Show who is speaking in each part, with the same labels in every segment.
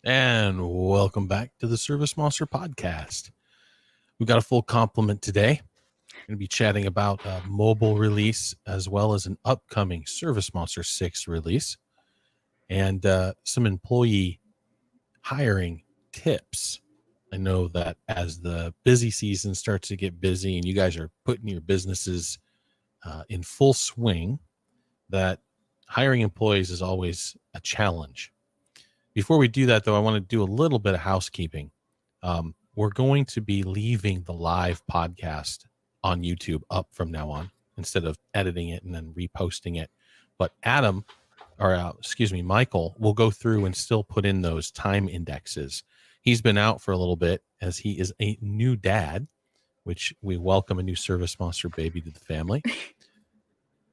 Speaker 1: And welcome back to the ServiceMonster podcast. We've got a full complement today. We're going to be chatting about a mobile release as well as an upcoming ServiceMonster 6 release and some employee hiring tips. I know that as the busy season starts to get busy and you guys are putting your businesses in full swing, that hiring employees is always a challenge. Before we do that, though, I want to do a little bit of housekeeping. We're going to be leaving the live podcast on YouTube up from now on instead of editing it and then reposting it. But Michael will go through and still put in those time indexes. He's been out for a little bit as he is a new dad, which we welcome a new ServiceMonster baby to the family.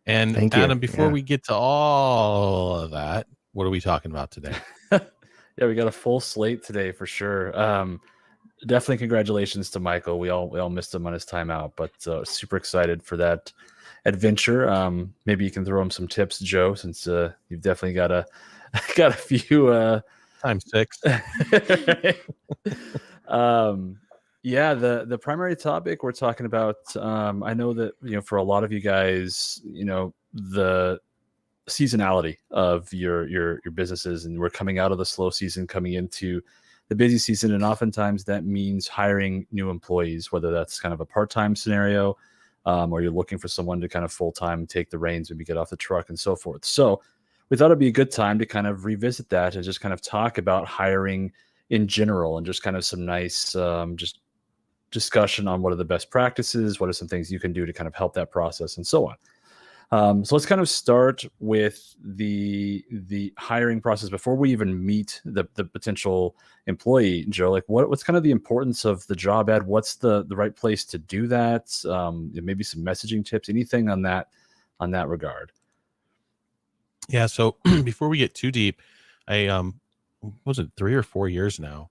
Speaker 1: And
Speaker 2: Thank you.
Speaker 1: Adam, before we get to all of that, what are we talking about today?
Speaker 3: Yeah, we got a full slate today for sure. Definitely congratulations to Michael. We all missed him on his timeout, but super excited for that adventure. Maybe you can throw him some tips, Joe, since you've definitely got a few
Speaker 1: times 6.
Speaker 3: Yeah, the primary topic we're talking about. I know that for a lot of you guys, the seasonality of your businesses, and we're coming out of the slow season, coming into the busy season, and oftentimes that means hiring new employees, whether that's kind of a part-time scenario, or you're looking for someone to kind of full-time take the reins, maybe get off the truck and so forth. So we thought it'd be a good time to kind of revisit that and just kind of talk about hiring in general, and just kind of some nice just discussion on what are the best practices, what are some things you can do to kind of help that process, and so on. So let's kind of start with the hiring process before we even meet the potential employee, Joe. Like what's kind of the importance of the job ad? What's the right place to do that? Maybe some messaging tips, anything on that regard.
Speaker 1: Yeah. So before we get too deep, I was it 3 or 4 years now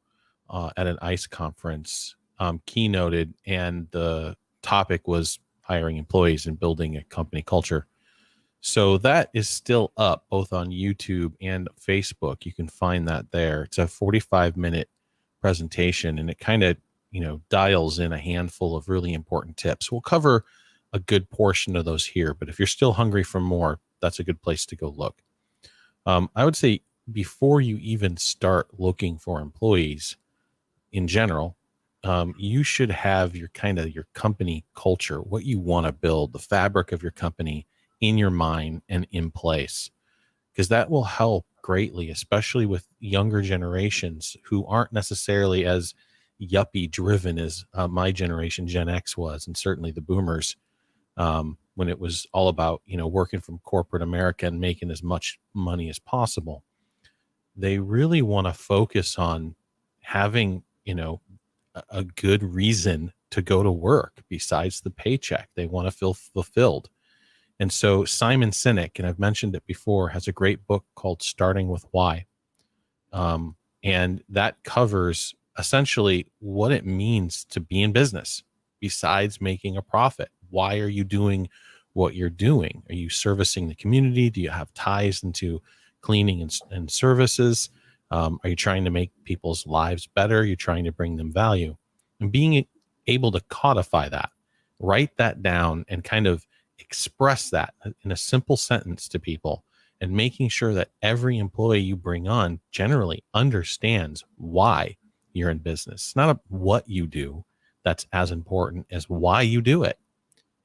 Speaker 1: at an ICE conference, keynoted, and the topic was hiring employees and building a company culture. So that is still up both on YouTube and Facebook. You can find that there. It's a 45-minute presentation, and it kind of, dials in a handful of really important tips. We'll cover a good portion of those here, but if you're still hungry for more, that's a good place to go look. I would say before you even start looking for employees in general, you should have your company culture, what you want to build, the fabric of your company in your mind and in place, because that will help greatly, especially with younger generations who aren't necessarily as yuppie driven as my generation, Gen X, was, and certainly the boomers, when it was all about, working from corporate America and making as much money as possible. They really want to focus on having, a good reason to go to work besides the paycheck. They want to feel fulfilled. And so Simon Sinek, and I've mentioned it before, has a great book called Starting with Why. And that covers essentially what it means to be in business besides making a profit. Why are you doing what you're doing? Are you servicing the community? Do you have ties into cleaning and services? Are you trying to make people's lives better? Are you trying to bring them value? And being able to codify that, write that down, and kind of express that in a simple sentence to people, and making sure that every employee you bring on generally understands why you're in business. It's not what you do that's as important as why you do it.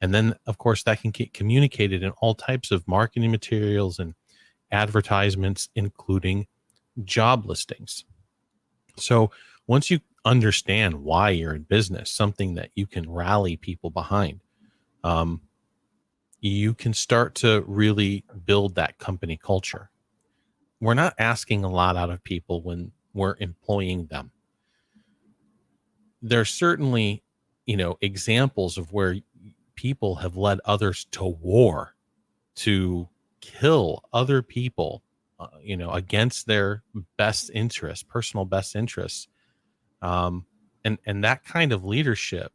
Speaker 1: And then, of course, that can get communicated in all types of marketing materials and advertisements, including job listings. So once you understand why you're in business, something that you can rally people behind, you can start to really build that company culture. We're not asking a lot out of people when we're employing them. There's certainly, examples of where people have led others to war, to kill other people, against their best interests, personal best interests. And that kind of leadership,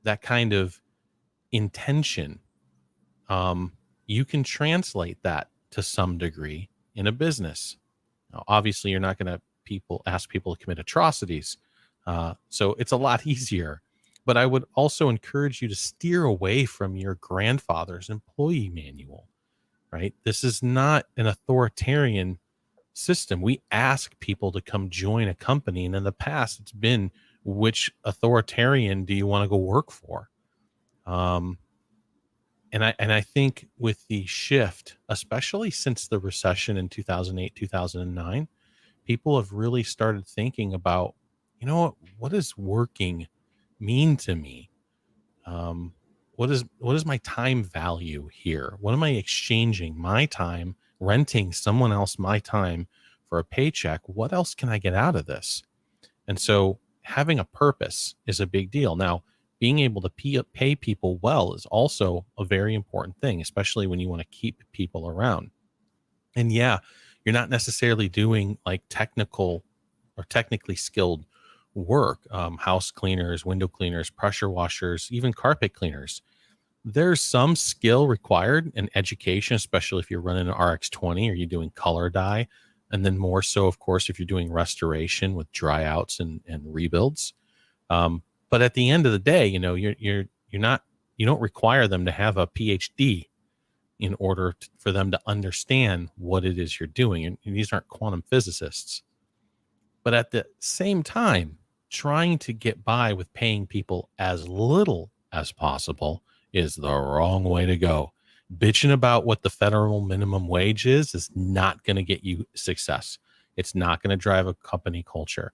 Speaker 1: that kind of intention, you can translate that to some degree in a business. Now, obviously, you're not going to ask people to commit atrocities. So it's a lot easier. But I would also encourage you to steer away from your grandfather's employee manual, right? This is not an authoritarian system. We ask people to come join a company, and in the past, it's been, which authoritarian do you want to go work for? And I think with the shift, especially since the recession in 2008, 2009, people have really started thinking about, what does working mean to me? Um, what is my time value here? What am I exchanging my time, renting someone else my time for a paycheck? What else can I get out of this? And so having a purpose is a big deal. Now, being able to pay people well is also a very important thing, especially when you want to keep people around. And yeah, you're not necessarily doing like technical or technically skilled work, house cleaners, window cleaners, pressure washers, even carpet cleaners. There's some skill required and education, especially if you're running an RX-20 or you're doing color dye. And then more so, of course, if you're doing restoration with dry outs and rebuilds. But at the end of the day, you're not, you don't require them to have a PhD in order for them to understand what it is you're doing. And these aren't quantum physicists. But at the same time, trying to get by with paying people as little as possible is the wrong way to go. Bitching about what the federal minimum wage is not going to get you success. It's not going to drive a company culture.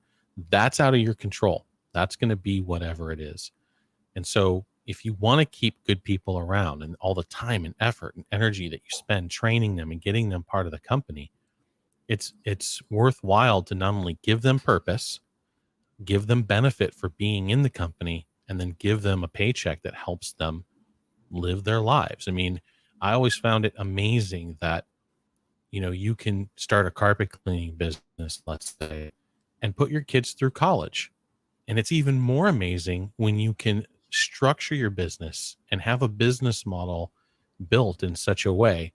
Speaker 1: That's out of your control. That's going to be whatever it is. And so if you want to keep good people around and all the time and effort and energy that you spend training them and getting them part of the company, it's worthwhile to not only give them purpose, give them benefit for being in the company, and then give them a paycheck that helps them live their lives. I mean, I always found it amazing that, you can start a carpet cleaning business, let's say, and put your kids through college. And it's even more amazing when you can structure your business and have a business model built in such a way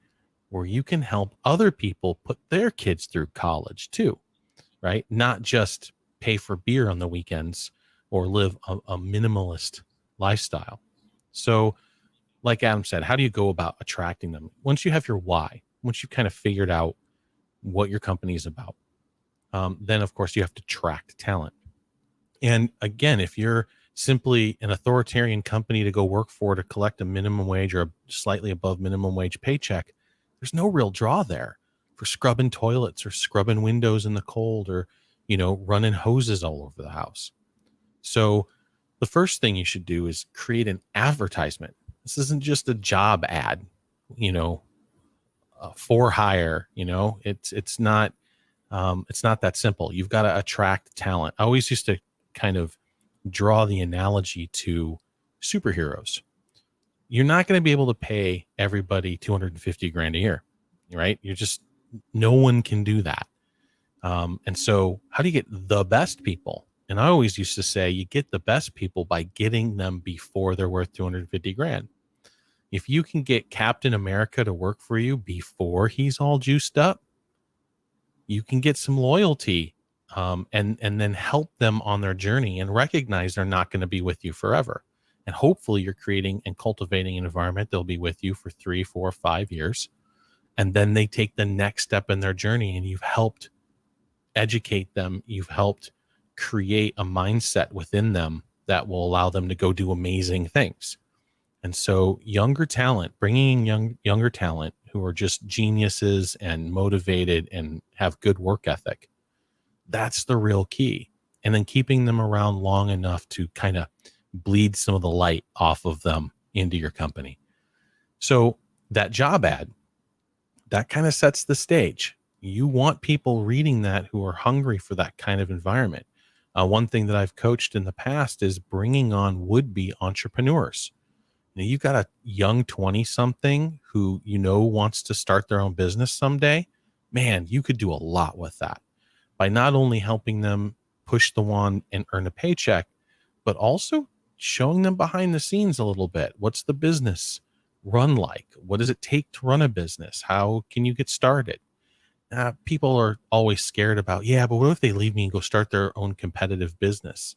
Speaker 1: where you can help other people put their kids through college too, right? Not just pay for beer on the weekends or live a minimalist lifestyle. So, like Adam said, how do you go about attracting them? Once you have your why, once you've kind of figured out what your company is about, then of course you have to attract talent. And again, if you're simply an authoritarian company to go work for to collect a minimum wage or a slightly above minimum wage paycheck, there's no real draw there for scrubbing toilets or scrubbing windows in the cold or, running hoses all over the house. So the first thing you should do is create an advertisement. This isn't just a job ad, for hire, it's not that simple. You've got to attract talent. I always used to kind of draw the analogy to superheroes. You're not going to be able to pay everybody 250 grand a year, right? No one can do that. And so how do you get the best people? And I always used to say you get the best people by getting them before they're worth 250 grand. If you can get Captain America to work for you before he's all juiced up, you can get some loyalty, and then help them on their journey and recognize they're not going to be with you forever. And hopefully you're creating and cultivating an environment they'll be with you for 3, 4, 5 years. And then they take the next step in their journey and you've helped educate them. You've helped create a mindset within them that will allow them to go do amazing things. And so younger talent, bringing in younger talent who are just geniuses and motivated and have good work ethic, that's the real key. And then keeping them around long enough to kind of bleed some of the light off of them into your company. So that job ad, that kind of sets the stage. You want people reading that who are hungry for that kind of environment. One thing that I've coached in the past is bringing on would-be entrepreneurs. Now, you've got a young 20-something who wants to start their own business someday. Man, you could do a lot with that by not only helping them push the wand and earn a paycheck, but also showing them behind the scenes a little bit. What's the business run like? What does it take to run a business? How can you get started? people are always scared about, yeah, but what if they leave me and go start their own competitive business?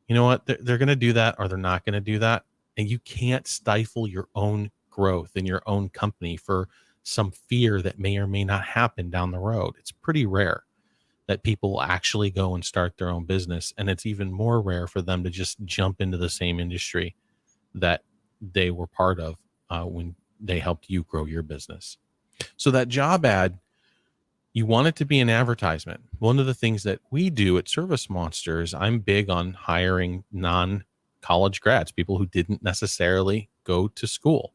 Speaker 1: You know what? They're going to do that, or they're not going to do that. And you can't stifle your own growth in your own company for some fear that may or may not happen down the road. It's pretty rare that people will actually go and start their own business. And it's even more rare for them to just jump into the same industry that they were part of when they helped you grow your business. So that job ad, you want it to be an advertisement. One of the things that we do at ServiceMonster is I'm big on hiring non-college grads, people who didn't necessarily go to school.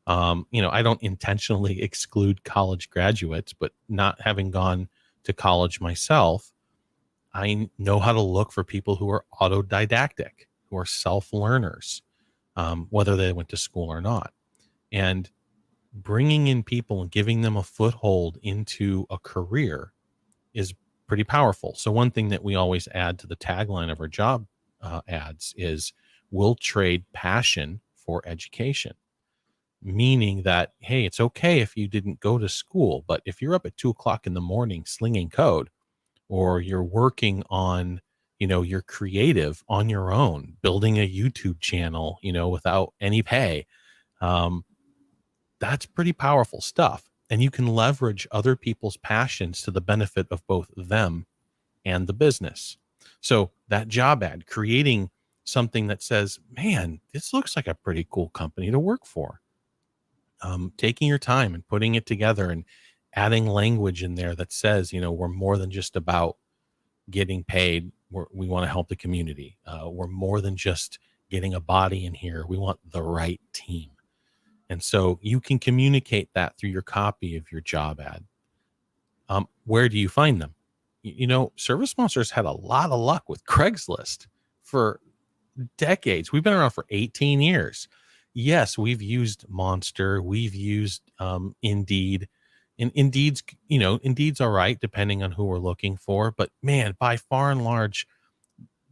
Speaker 1: I don't intentionally exclude college graduates, but not having gone to college myself, I know how to look for people who are autodidactic, who are self-learners, whether they went to school or not. And bringing in people and giving them a foothold into a career is pretty powerful. So one thing that we always add to the tagline of our job ads is, we'll trade passion for education. Meaning that, hey, it's okay if you didn't go to school, but if you're up at 2 o'clock in the morning slinging code, or you're working on, you're creative on your own, building a YouTube channel, without any pay, that's pretty powerful stuff. And you can leverage other people's passions to the benefit of both them and the business. So that job ad, creating something that says, man, this looks like a pretty cool company to work for. Taking your time and putting it together and adding language in there that says, we're more than just about getting paid. We want to help the community. We're more than just getting a body in here. We want the right team. And so you can communicate that through your copy of your job ad. Where do you find them? ServiceMonster's had a lot of luck with Craigslist for decades. We've been around for 18 years. Yes, we've used Monster. We've used Indeed. And Indeed's all right, depending on who we're looking for. But man, by far and large,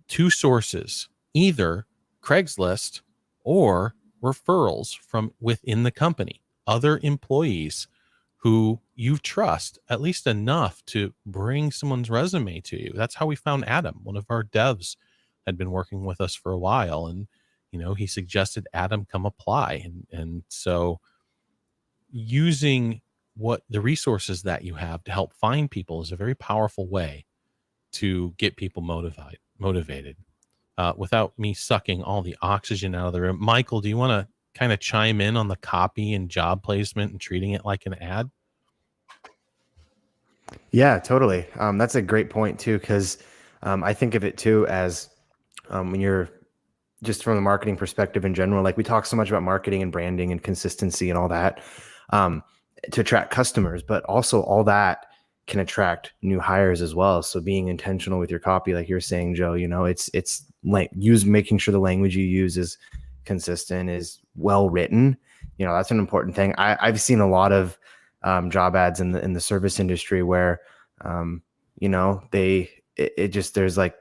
Speaker 1: two sources, either Craigslist or referrals from within the company, other employees who you trust at least enough to bring someone's resume to you. That's how we found Adam. One of our devs had been working with us for a while, and he suggested, Adam, come apply. And so using what the resources that you have to help find people is a very powerful way to get people motivated. Without me sucking all the oxygen out of the room, Michael, do you want to kind of chime in on the copy and job placement and treating it like an ad?
Speaker 2: Yeah, totally. That's a great point too, because I think of it too as when you're just from the marketing perspective in general, like we talk so much about marketing and branding and consistency and all that to attract customers, but also all that can attract new hires as well. So being intentional with your copy, like you're saying, Joe, it's like making sure the language you use is consistent, is well written. That's an important thing. I've seen a lot of job ads in the service industry where there's like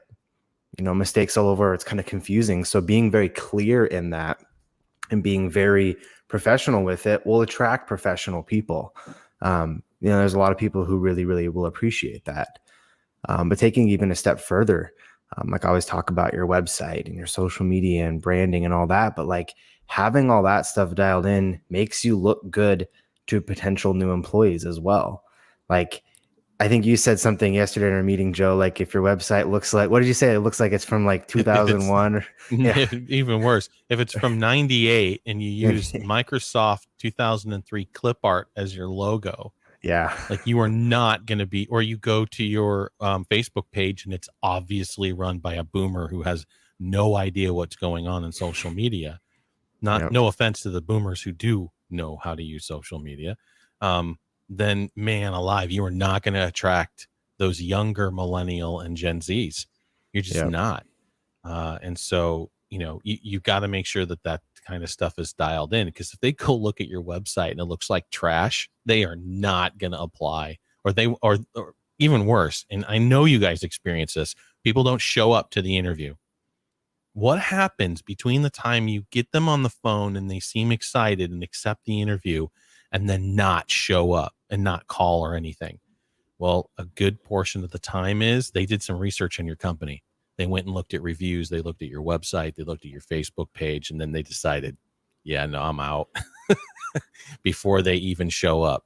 Speaker 2: mistakes all over. It's kind of confusing. So being very clear in that and being very professional with it will attract professional people. There's a lot of people who really, really will appreciate that. But taking even a step further, like I always talk about your website and your social media and branding and all that, but like having all that stuff dialed in makes you look good to potential new employees as well. Like, I think you said something yesterday in our meeting, Joe, like if your website looks like, what did you say? It looks like it's from like 2001.
Speaker 1: Yeah. Even worse. If it's from 98 and you use Microsoft 2003 clip art as your logo.
Speaker 2: Yeah.
Speaker 1: Like you are not going to be, or you go to your Facebook page and it's obviously run by a boomer who has no idea what's going on in social media. No offense to the boomers who do know how to use social media. Then man alive, you are not going to attract those younger millennial and Gen Zs. You're just not. And so, you got to make sure that kind of stuff is dialed in, because if they go look at your website and it looks like trash, they are not going to apply, or even worse. And I know you guys experience this. People don't show up to the interview. What happens between the time you get them on the phone and they seem excited and accept the interview and then not show up and not call or anything? Well, a good portion of the time is they did some research on your company. They went and looked at reviews. They looked at your website. They looked at your Facebook page, and then they decided, yeah, no, I'm out before they even show up.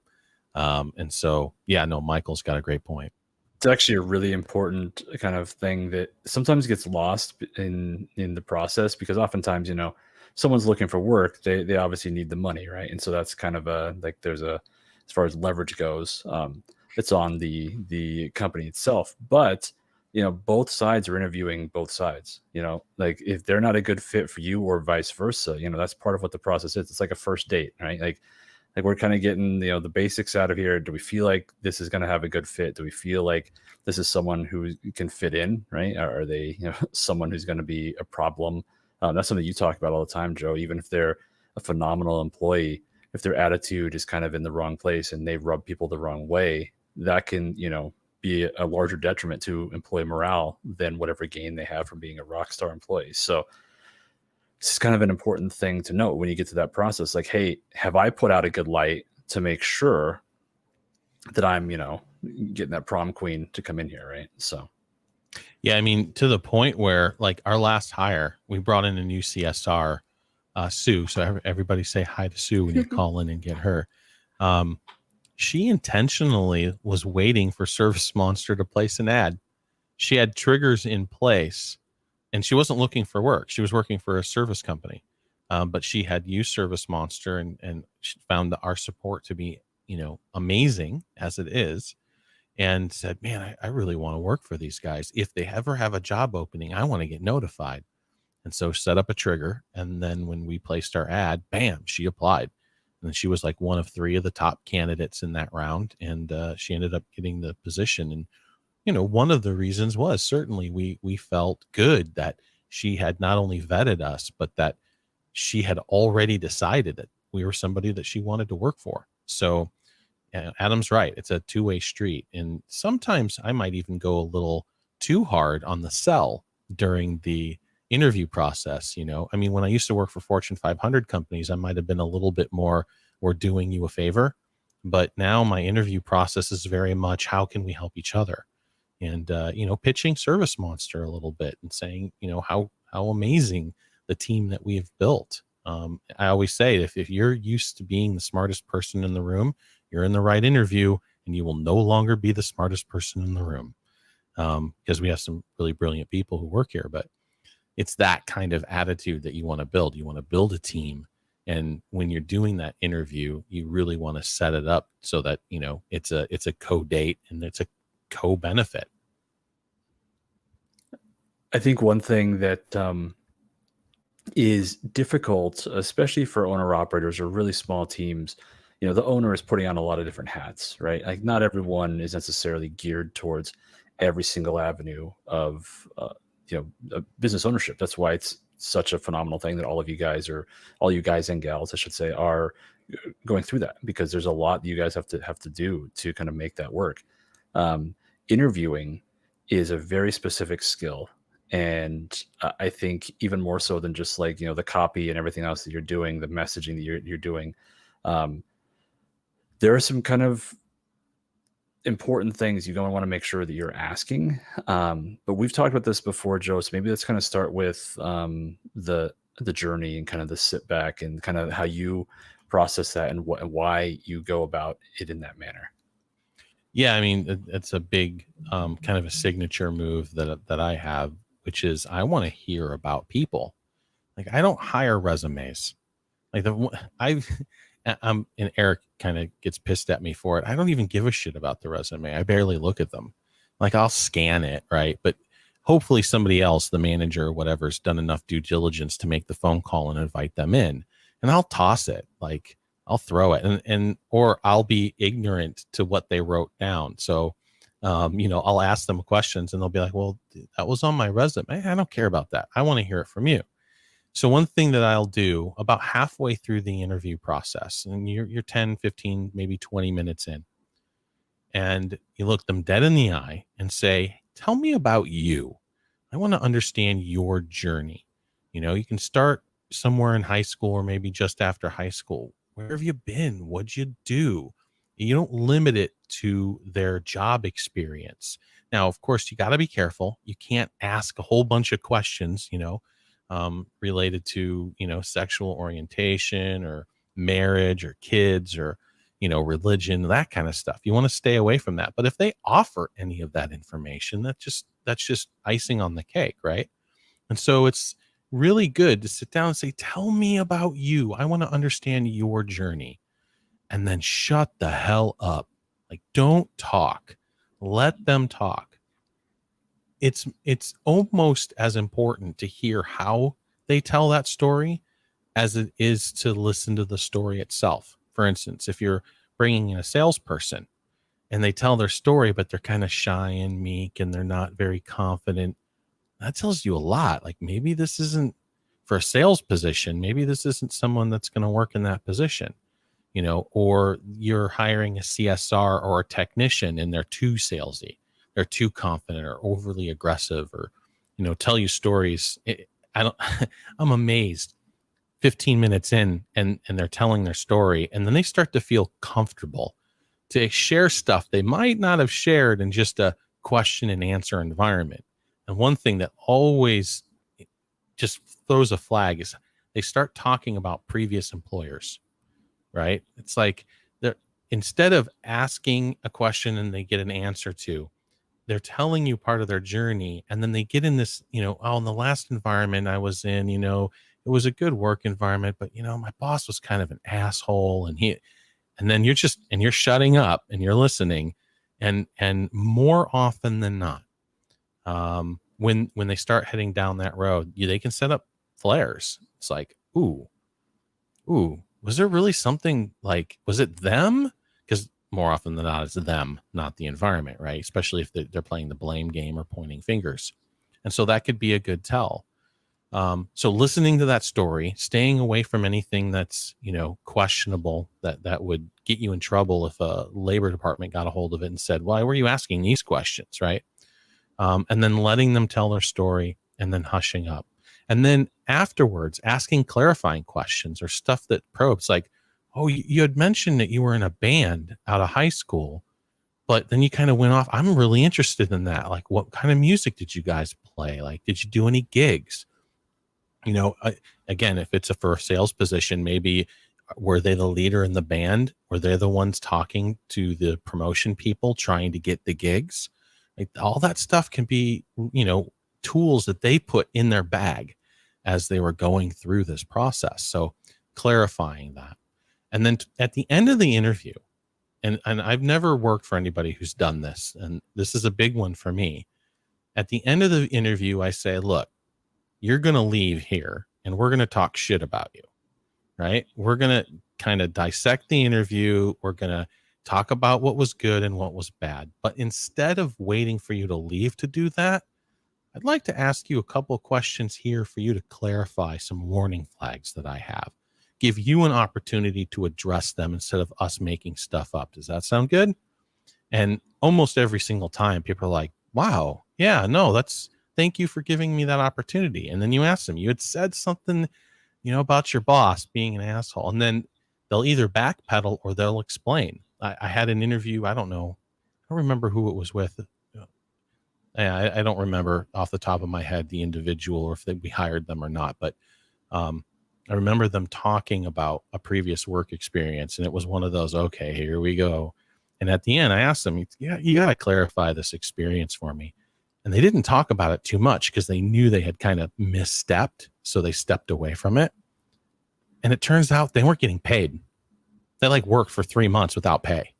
Speaker 1: And so, yeah, no, Michael's got a great point.
Speaker 3: It's actually a really important kind of thing that sometimes gets lost in the process, because oftentimes, someone's looking for work, they obviously need the money, right? And so that's kind of there's a, as far as leverage goes, it's on the company itself. But both sides are interviewing both sides. Like if they're not a good fit for you or vice versa, that's part of what the process is. It's like a first date, right? Like we're kind of getting the basics out of here. Do we feel like this is going to have a good fit? Do we feel like this is someone who can fit in, right? Or are they someone who's going to be a problem? That's something you talk about all the time, Joe. Even if they're a phenomenal employee, if their attitude is kind of in the wrong place and they rub people the wrong way, that can be a larger detriment to employee morale than whatever gain they have from being a rock star employee. So this is kind of an important thing to note when you get to that process. Like, hey, have I put out a good light to make sure that I'm, getting that prom queen to come in here, right? So,
Speaker 1: yeah, I mean, to the point where like our last hire, we brought in a new CSR, Sue. So everybody say hi to Sue when you call in and get her. She intentionally was waiting for ServiceMonster to place an ad. She had triggers in place. And she wasn't looking for work. She was working for a service company, but she had used ServiceMonster and she found our support to be, amazing as it is, and said, man, I really want to work for these guys. If they ever have a job opening, I want to get notified. And so set up a trigger. And then when we placed our ad, bam, she applied. And she was like one of 3 of the top candidates in that round. And she ended up getting the position. And one of the reasons was certainly we felt good that she had not only vetted us, but that she had already decided that we were somebody that she wanted to work for. So Adam's right. It's a two-way street. And sometimes I might even go a little too hard on the sell during the interview process. I mean, when I used to work for Fortune 500 companies, I might have been a little bit more, we're doing you a favor. But now my interview process is very much, how can we help each other? And, pitching ServiceMonster a little bit and saying, how amazing the team that we have built. I always say, if you're used to being the smartest person in the room, you're in the right interview, and you will no longer be the smartest person in the room. Because we have some really brilliant people who work here, but it's that kind of attitude that you want to build. You want to build a team. And when you're doing that interview, you really want to set it up so that, it's a co-date and it's a co-benefit.
Speaker 3: I think one thing that is difficult, especially for owner operators or really small teams, the owner is putting on a lot of different hats, right? Like not everyone is necessarily geared towards every single avenue of business ownership. That's why it's such a phenomenal thing that all you guys and gals, I should say, are going through that, because there's a lot that you guys have to do to kind of make that work. Interviewing is a very specific skill. And I think even more so than just like, the copy and everything else that you're doing, the messaging that you're doing, there are some kind of important things you're going to want to make sure that you're asking. But we've talked about this before, Joe, so maybe let's kind of start with the journey and kind of the sit back and kind of how you process that and why you go about it in that manner.
Speaker 1: Yeah, I mean, it's a big kind of a signature move that I have, which is I want to hear about people. Like I don't hire resumes. Like and Eric kind of gets pissed at me for it. I don't even give a shit about the resume. I barely look at them. Like I'll scan it, right? But hopefully somebody else, the manager or whatever, has done enough due diligence to make the phone call and invite them in. And I'll toss it. Like I'll throw it or I'll be ignorant to what they wrote down. So, I'll ask them questions and they'll be like, well, that was on my resume. I don't care about that. I want to hear it from you. So one thing that I'll do about halfway through the interview process, and you're 10, 15, maybe 20 minutes in, and you look them dead in the eye and say, tell me about you. I want to understand your journey. You can start somewhere in high school or maybe just after high school. Where have you been? What'd you do? You don't limit it to their job experience. Now, of course, you got to be careful. You can't ask a whole bunch of questions, related to, sexual orientation or marriage or kids or, religion, that kind of stuff. You want to stay away from that. But if they offer any of that information, that's just icing on the cake, right? And so it's really good to sit down and say, tell me about you. I want to understand your journey. And then shut the hell up. Like, don't talk. Let them talk. It's almost as important to hear how they tell that story as it is to listen to the story itself. For instance, if you're bringing in a salesperson and they tell their story, but they're kind of shy and meek and they're not very confident, that tells you a lot. Like, maybe this isn't for a sales position. Maybe this isn't someone that's going to work in that position, or you're hiring a CSR or a technician and they're too salesy, they're too confident or overly aggressive, or, tell you stories. I'm amazed 15 minutes in and they're telling their story, and then they start to feel comfortable to share stuff they might not have shared in just a question and answer environment. And one thing that always just throws a flag is they start talking about previous employers, right? It's like they're, instead of asking a question and they get an answer to, they're telling you part of their journey. And then they get in this, oh, in the last environment I was in, it was a good work environment, but my boss was kind of an asshole. And then you're shutting up and you're listening. And more often than not, when they start heading down that road, they can set up flares. It's like, ooh, was there really something, like, was it them? Because more often than not, it's them, not the environment, right? Especially if they're playing the blame game or pointing fingers. And so that could be a good tell. So listening to that story, staying away from anything that's, questionable, that would get you in trouble if a labor department got a hold of it and said, why were you asking these questions, right? And then letting them tell their story and then hushing up. And then afterwards, asking clarifying questions or stuff that probes, like, oh, you had mentioned that you were in a band out of high school, but then you kind of went off. I'm really interested in that. Like, what kind of music did you guys play? Like, did you do any gigs? Again, if it's for a sales position, maybe were they the leader in the band? Were they the ones talking to the promotion people trying to get the gigs? Like, all that stuff can be, tools that they put in their bag as they were going through this process. So clarifying that. And then at the end of the interview, and I've never worked for anybody who's done this, and this is a big one for me. At the end of the interview, I say, look, you're going to leave here and we're going to talk shit about you, right? We're going to kind of dissect the interview. We're going to talk about what was good and what was bad. But instead of waiting for you to leave to do that, I'd like to ask you a couple of questions here for you to clarify some warning flags that I have. Give you an opportunity to address them instead of us making stuff up. Does that sound good? And almost every single time people are like, wow, yeah, no, thank you for giving me that opportunity. And then you ask them, you had said something, about your boss being an asshole. And then they'll either backpedal or they'll explain. I had an interview. I don't remember who it was with. I don't remember off the top of my head the individual or if we hired them or not. But I remember them talking about a previous work experience. And it was one of those, okay, here we go. And at the end, I asked them, yeah, you got to clarify this experience for me. And they didn't talk about it too much because they knew they had kind of misstepped. So they stepped away from it. And it turns out they weren't getting paid. They worked for 3 months without pay.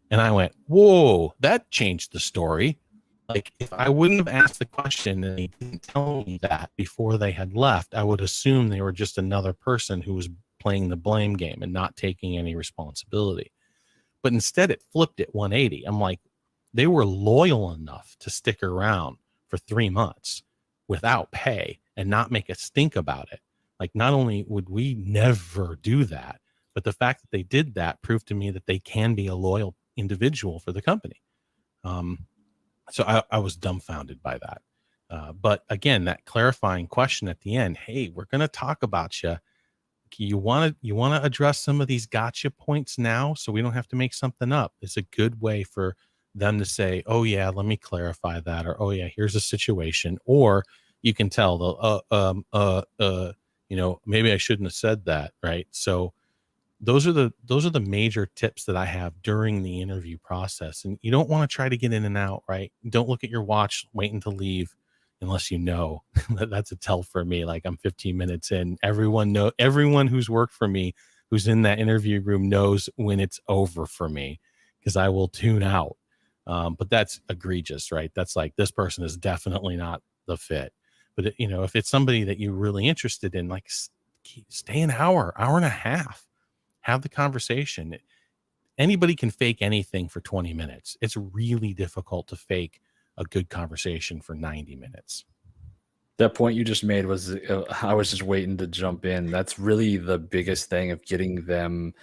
Speaker 1: And I went, whoa, that changed the story. Like, if I wouldn't have asked the question and they didn't tell me that before they had left, I would assume they were just another person who was playing the blame game and not taking any responsibility. But instead it flipped it 180. I'm like, they were loyal enough to stick around for 3 months without pay and not make a stink about it. Like, not only would we never do that, but the fact that they did that proved to me that they can be a loyal individual for the company. So I was dumbfounded by that. But again, that clarifying question at the end, hey, we're going to talk about you. like, you want to address some of these gotcha points now, so we don't have to make something up. It's a good way for them to say, oh yeah, let me clarify that, or oh yeah, here's a situation. Or you can tell they'll maybe I shouldn't have said that, right? So those are the major tips that I have during the interview process. And you don't want to try to get in and out, right? Don't look at your watch waiting to leave unless you know. That's a tell for me. Like, I'm 15 minutes in. Everyone who's worked for me, who's in that interview room, knows when it's over for me, because I will tune out. But that's egregious, right? That's like, this person is definitely not the fit. But if it's somebody that you're really interested in, like, stay an hour and a half, have the conversation. Anybody can fake anything for 20 minutes. It's really difficult to fake a good conversation for 90 minutes.
Speaker 3: That point you just made was, I was just waiting to jump in. That's really the biggest thing of getting them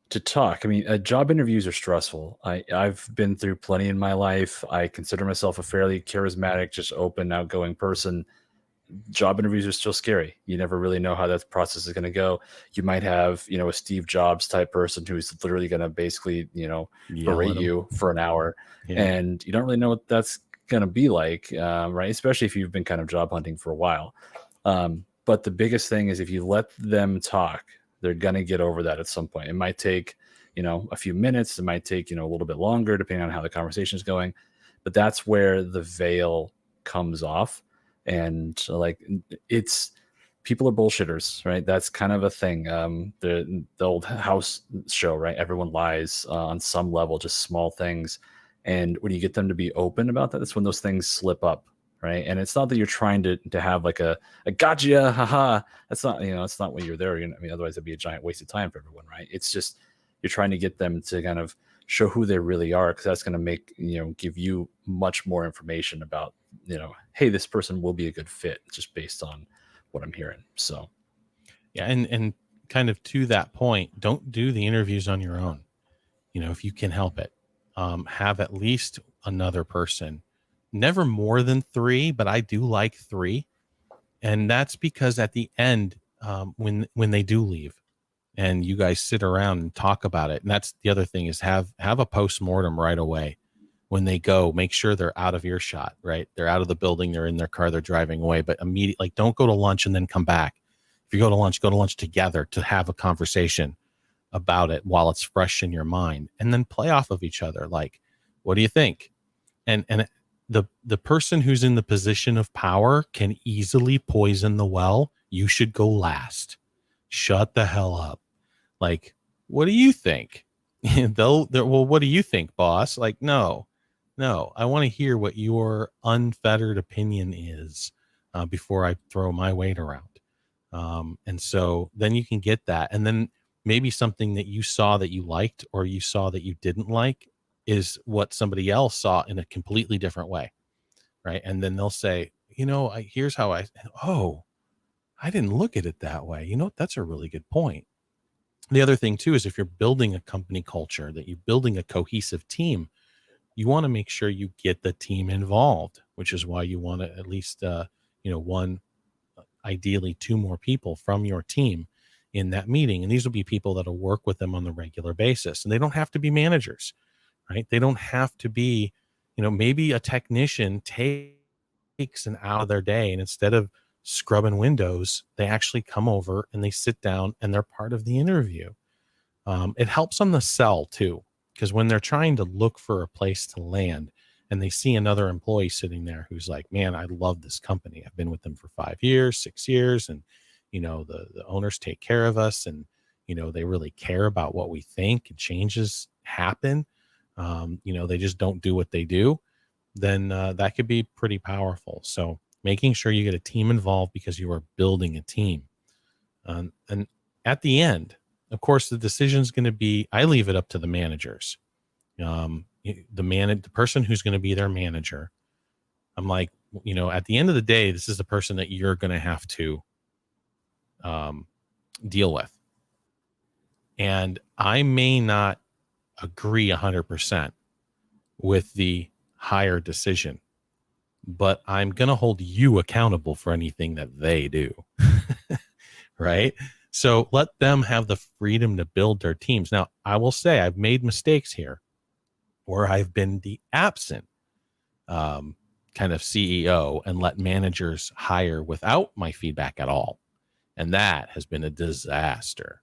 Speaker 3: to talk. I mean, job interviews are stressful. I've been through plenty in my life. I consider myself a fairly charismatic, just open, outgoing person. Job interviews are still scary. You never really know how that process is going to go. You might have, a Steve Jobs type person who's literally going to basically, berate you for an hour, and you don't really know what that's going to be like, right? Especially if you've been kind of job hunting for a while. But the biggest thing is, if you let them talk, they're going to get over that at some point. It might take, a few minutes. It might take, a little bit longer, depending on how the conversation is going. But that's where the veil comes off. And like, people are bullshitters, right? That's kind of a thing. The old house show, right? Everyone lies on some level, just small things. And when you get them to be open about that, that's when those things slip up, right? And it's not that you're trying to have like a gotcha, haha. That's not, it's not what you're there. Otherwise it'd be a giant waste of time for everyone, right? It's just, you're trying to get them to kind of show who they really are, because that's going to make, give you much more information about, hey, this person will be a good fit just based on what I'm hearing. So,
Speaker 1: yeah. And kind of to that point, don't do the interviews on your own. If you can help it, have at least another person, never more than 3, but I do like 3. And that's because at the end, when they do leave and you guys sit around and talk about it, and that's the other thing, is have a post-mortem right away. When they go, make sure they're out of earshot, right? They're out of the building, they're in their car, they're driving away, but immediately, like, don't go to lunch and then come back. If you go to lunch together to have a conversation about it while it's fresh in your mind, and then play off of each other. Like, what do you think? And the person who's in the position of power can easily poison the well. You should go last. Shut the hell up. Like, what do you think? Well, what do you think, boss? Like, no, I want to hear what your unfettered opinion is before I throw my weight around. And so then you can get that. And then maybe something that you saw that you liked, or you saw that you didn't like, is what somebody else saw in a completely different way. Right. And then they'll say, here's how I didn't look at it that way. That's a really good point. The other thing too, is if you're building a company culture, that you're building a cohesive team, you want to make sure you get the team involved, which is why you want to at least, one, ideally 2 more people from your team in that meeting. And these will be people that'll work with them on the regular basis. And they don't have to be managers, right? They don't have to be, maybe a technician takes an hour of their day, and instead of scrubbing windows, they actually come over and they sit down and they're part of the interview. It helps on the sell too, because when they're trying to look for a place to land and they see another employee sitting there who's like, man, I love this company. I've been with them for 5 years, 6 years. And, the owners take care of us, and, they really care about what we think, and changes happen. They just don't do what they do. Then that could be pretty powerful. So making sure you get a team involved, because you are building a team. And at the end, of course, the decision is going to be, I leave it up to the managers. The person who's going to be their manager. I'm like, at the end of the day, this is the person that you're going to have to deal with. And I may not agree 100% with the hire decision, but I'm going to hold you accountable for anything that they do. Right. So let them have the freedom to build their teams. Now, I will say I've made mistakes here where I've been the absent kind of CEO and let managers hire without my feedback at all. And that has been a disaster.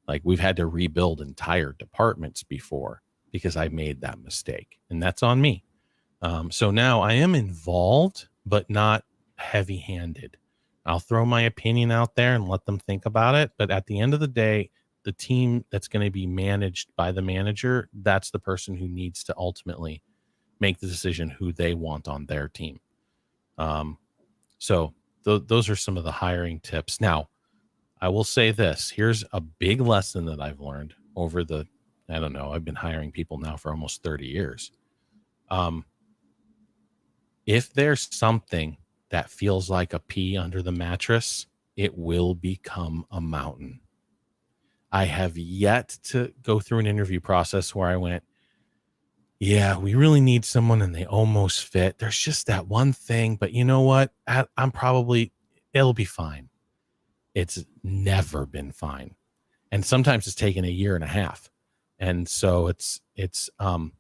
Speaker 1: Like, we've had to rebuild entire departments before because I made that mistake, and that's on me. So now I am involved, but not heavy-handed. I'll throw my opinion out there and let them think about it. But at the end of the day, the team that's going to be managed by the manager, that's the person who needs to ultimately make the decision who they want on their team. So those are some of the hiring tips. Now, I will say this. Here's a big lesson that I've learned over I've been hiring people now for almost 30 years. If there's something that feels like a pea under the mattress, it will become a mountain. I have yet to go through an interview process where I went, yeah, we really need someone and they almost fit. There's just that one thing, but you know what? It'll be fine. It's never been fine. And sometimes it's taken a year and a half. And so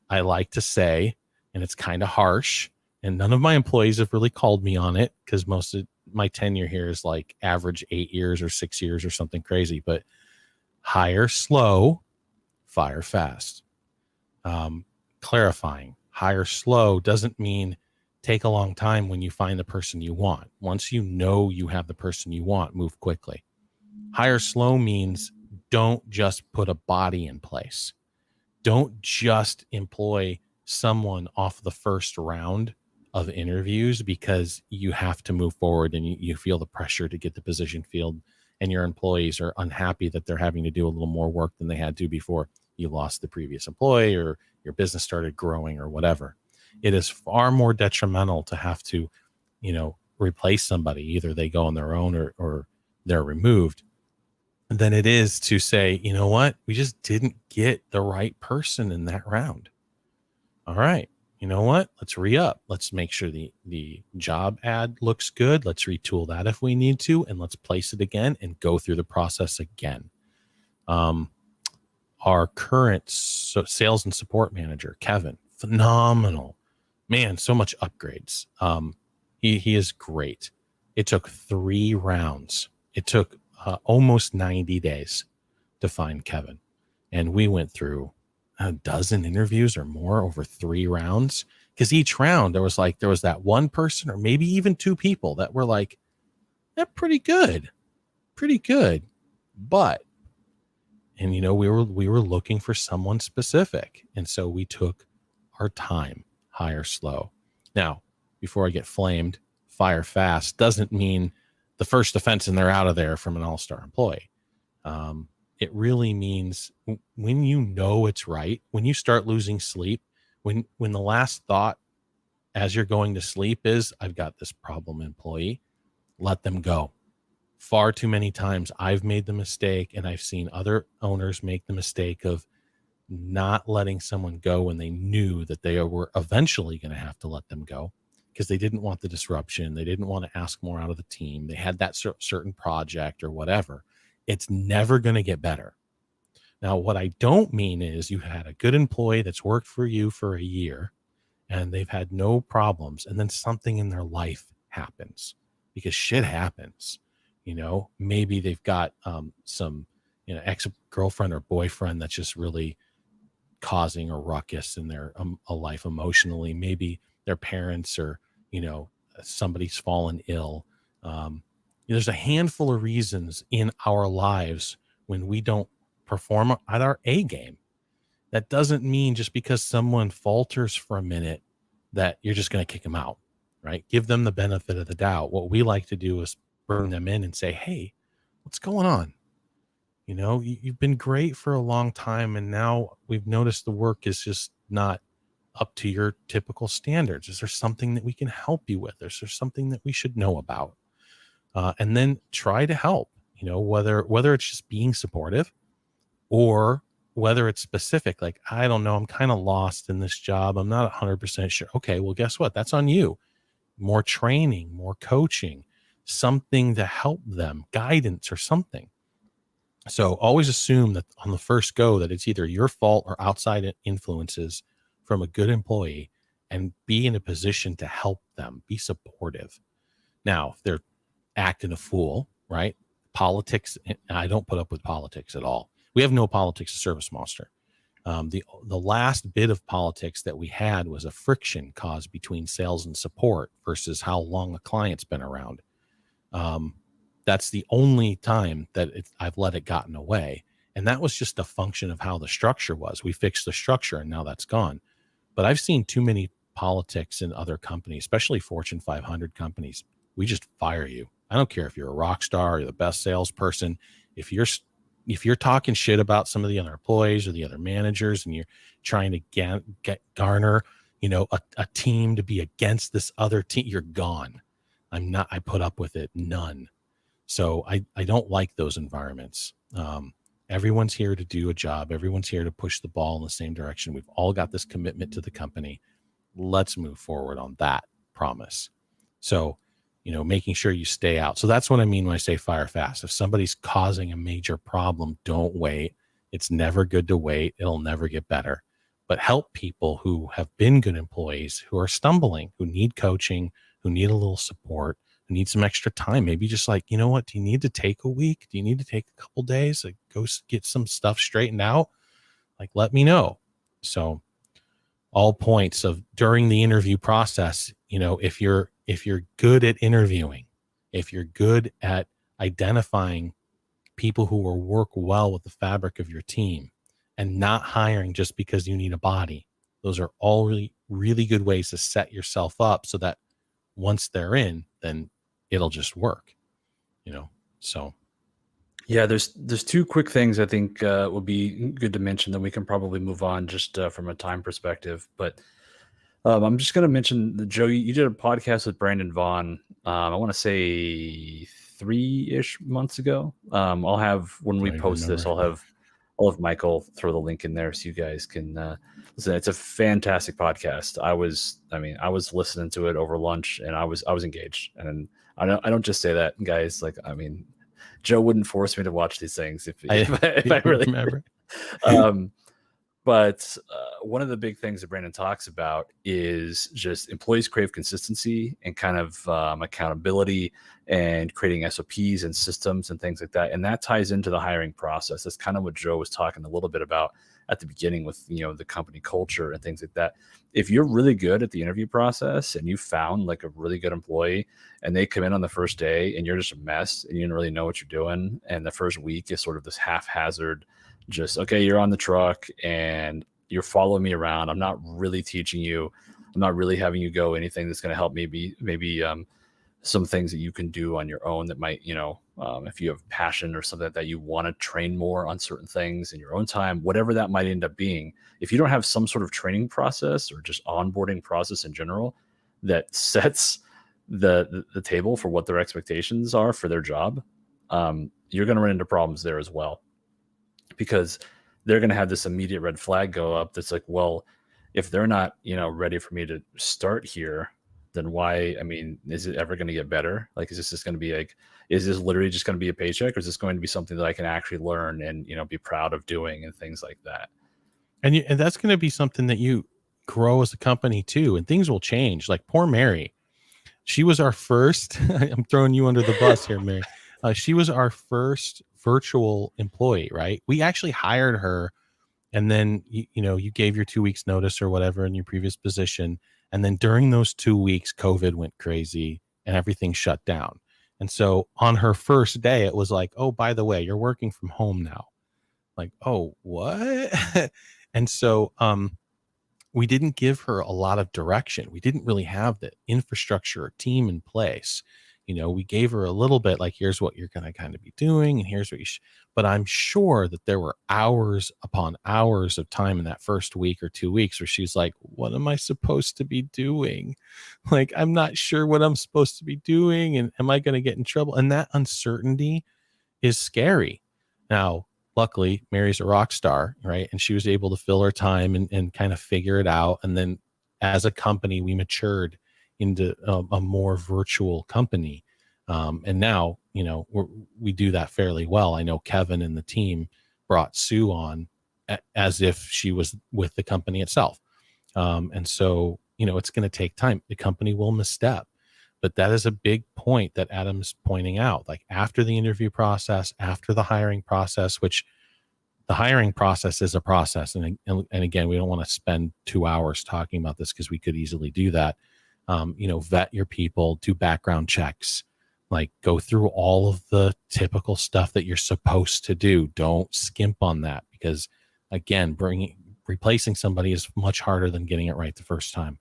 Speaker 1: I like to say, and it's kind of harsh, and none of my employees have really called me on it because most of my tenure here is like average 8 years or 6 years or something crazy, but hire slow, fire fast. Clarifying, hire slow doesn't mean take a long time when you find the person you want. Once you know you have the person you want, move quickly. Hire slow means don't just put a body in place. Don't just employ someone off the first round of interviews because you have to move forward and you feel the pressure to get the position filled, and your employees are unhappy that they're having to do a little more work than they had to before you lost the previous employee or your business started growing or whatever. It is far more detrimental to have to, replace somebody. Either they go on their own or they're removed, than it is to say, you know what, we just didn't get the right person in that round. All right. You know what? Let's re-up. Let's make sure the job ad looks good. Let's retool that if we need to, and let's place it again and go through the process again. Our current sales and support manager, Kevin, phenomenal, man, so much upgrades. He is great. It took 3 rounds. It took almost 90 days to find Kevin. And we went through a dozen interviews or more over 3 rounds, because each round there was that one person or maybe even 2 people that were like, they're pretty good. But, and we were looking for someone specific. And so we took our time, hire slow. Now, before I get flamed, fire fast doesn't mean the first offense and they're out of there from an all-star employee. It really means when you know it's right, when you start losing sleep, when the last thought as you're going to sleep is, I've got this problem employee, let them go. Far too many times I've made the mistake, and I've seen other owners make the mistake of not letting someone go when they knew that they were eventually going to have to let them go because they didn't want the disruption. They didn't want to ask more out of the team. They had that certain project or whatever. It's never going to get better. Now, what I don't mean is you had a good employee that's worked for you for a year and they've had no problems, and then something in their life happens, because shit happens. Maybe they've got some ex-girlfriend or boyfriend that's just really causing a ruckus in their a life emotionally. Maybe their parents or somebody's fallen ill. There's a handful of reasons in our lives when we don't perform at our A game. That doesn't mean just because someone falters for a minute that you're just going to kick them out, right? Give them the benefit of the doubt. What we like to do is bring them in and say, hey, what's going on? You've been great for a long time, and now we've noticed the work is just not up to your typical standards. Is there something that we can help you with? Is there something that we should know about? And then try to help, whether it's just being supportive or whether it's specific, like, I don't know, I'm kind of lost in this job. I'm not 100% sure. Okay, well, guess what? That's on you. More training, more coaching, something to help them, guidance or something. So always assume that on the first go that it's either your fault or outside influences from a good employee, and be in a position to help them, be supportive. Now, if they're acting a fool, right? Politics, I don't put up with politics at all. We have no politics at ServiceMonster. The last bit of politics that we had was a friction caused between sales and support versus how long a client's been around. That's the only time that I've let it gotten away. And that was just a function of how the structure was. We fixed the structure and now that's gone. But I've seen too many politics in other companies, especially Fortune 500 companies. We just fire you. I don't care if you're a rock star or the best salesperson. If you're talking shit about some of the other employees or the other managers, and you're trying to garner, a team to be against this other team, you're gone. I put up with it. None. So I don't like those environments. Everyone's here to do a job. Everyone's here to push the ball in the same direction. We've all got this commitment to the company. Let's move forward on that promise. So, making sure you stay out. So that's what I mean when I say fire fast. If somebody's causing a major problem, don't wait. It's never good to wait. It'll never get better. But help people who have been good employees, who are stumbling, who need coaching, who need a little support, who need some extra time. Maybe just like, do you need to take a week? Do you need to take a couple days? Like, go get some stuff straightened out? Like, let me know. So all points of during the interview process, if you're good at interviewing, if you're good at identifying people who will work well with the fabric of your team, and not hiring just because you need a body, those are all really, really good ways to set yourself up so that once they're in, then it'll just work, so.
Speaker 3: Yeah, there's two quick things I think would be good to mention, then we can probably move on just from a time perspective. But I'm just going to mention that, Joe, you did a podcast with Brandon Vaughn, I want to say 3-ish months ago. I'll have, when we post this, I'll have Michael throw the link in there so you guys can listen. It's a fantastic podcast. I was listening to it over lunch, and I was engaged. And I don't just say that, guys. Like, Joe wouldn't force me to watch these things if I really
Speaker 1: remember.
Speaker 3: But one of the big things that Brandon talks about is just employees crave consistency and kind of accountability and creating SOPs and systems and things like that. And that ties into the hiring process. That's kind of what Joe was talking a little bit about at the beginning with, the company culture and things like that. If you're really good at the interview process and you found like a really good employee and they come in on the first day and you're just a mess and you didn't really know what you're doing, and the first week is sort of this haphazard, just, okay, you're on the truck and you're following me around. I'm not really teaching you. I'm not really having you go anything that's going to help maybe some things that you can do on your own that might, if you have passion or something that you want to train more on certain things in your own time, whatever that might end up being. If you don't have some sort of training process or just onboarding process in general that sets the table for what their expectations are for their job, you're going to run into problems there as well. Because they're going to have this immediate red flag go up that's like, well, if they're not, ready for me to start here, then why? Is it ever going to get better? Like, is this just going to be like, is this literally just going to be a paycheck, or is this going to be something that I can actually learn and, be proud of doing and things like that?
Speaker 1: And that's going to be something that you grow as a company too, and things will change. Like poor Mary, she was our first, I'm throwing you under the bus here, Mary. She was our first virtual employee, right? We actually hired her, and then you gave your 2 weeks notice or whatever in your previous position, and then during those 2 weeks, COVID went crazy and everything shut down. And so on her first day, it was like, oh, by the way, you're working from home now. Like, oh, what? And so we didn't give her a lot of direction. We didn't really have the infrastructure or team in place. We gave her a little bit, like, here's what you're going to kind of be doing, and here's what but I'm sure that there were hours upon hours of time in that first week or 2 weeks where she's like, what am I supposed to be doing? Like, I'm not sure what I'm supposed to be doing. And am I going to get in trouble? And that uncertainty is scary. Now, luckily, Mary's a rock star, right? And she was able to fill her time and kind of figure it out. And then as a company, we matured into a more virtual company. And now, we do that fairly well. I know Kevin and the team brought Sue on as if she was with the company itself. And so, it's going to take time. The company will misstep, but that is a big point that Adam's pointing out. Like after the interview process, after the hiring process, which the hiring process is a process. And again, we don't want to spend 2 hours talking about this because we could easily do that. Vet your people, do background checks, like go through all of the typical stuff that you're supposed to do. Don't skimp on that because again, replacing somebody is much harder than getting it right the first time.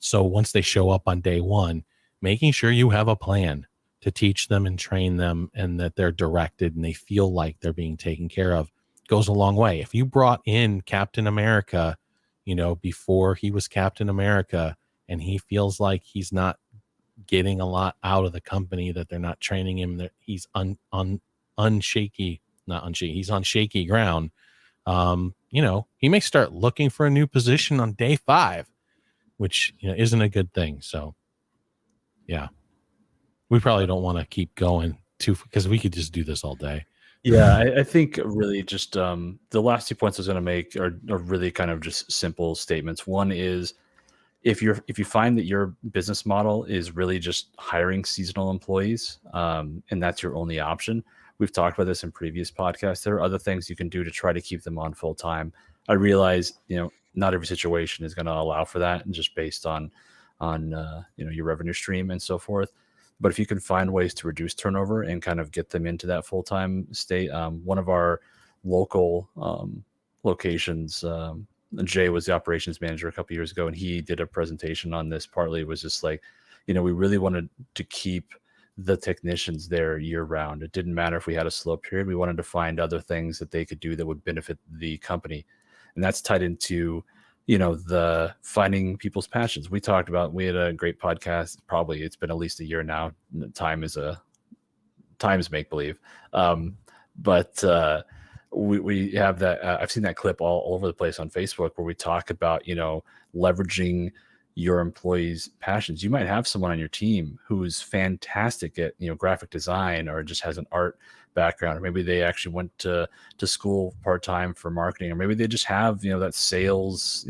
Speaker 1: So once they show up on day one, making sure you have a plan to teach them and train them and that they're directed and they feel like they're being taken care of goes a long way. If you brought in Captain America, before he was Captain America and he feels like he's not getting a lot out of the company, that they're not training him, that he's on shaky ground, he may start looking for a new position on day 5, which isn't a good thing. So yeah, we probably don't want to keep going because we could just do this all day.
Speaker 3: Yeah, I think really just the last 2 points I was going to make are really kind of just simple statements. One is if you find that your business model is really just hiring seasonal employees, and that's your only option. We've talked about this in previous podcasts. There are other things you can do to try to keep them on full time. I realize, not every situation is going to allow for that, and just based on your revenue stream and so forth. But if you can find ways to reduce turnover and kind of get them into that full time state, one of our local locations, Jay was the operations manager a couple years ago, and he did a presentation on this. Partly was just like, we really wanted to keep the technicians there year round. It didn't matter if we had a slow period. We wanted to find other things that they could do that would benefit the company. And that's tied into, the finding people's passions. We had a great podcast. Probably it's been at least a year now. Time's make believe. But we have that. I've seen that clip all over the place on Facebook where we talk about, leveraging your employees' passions. You might have someone on your team who's fantastic at, graphic design or just has an art background, or maybe they actually went to school part-time for marketing, or maybe they just have, that sales,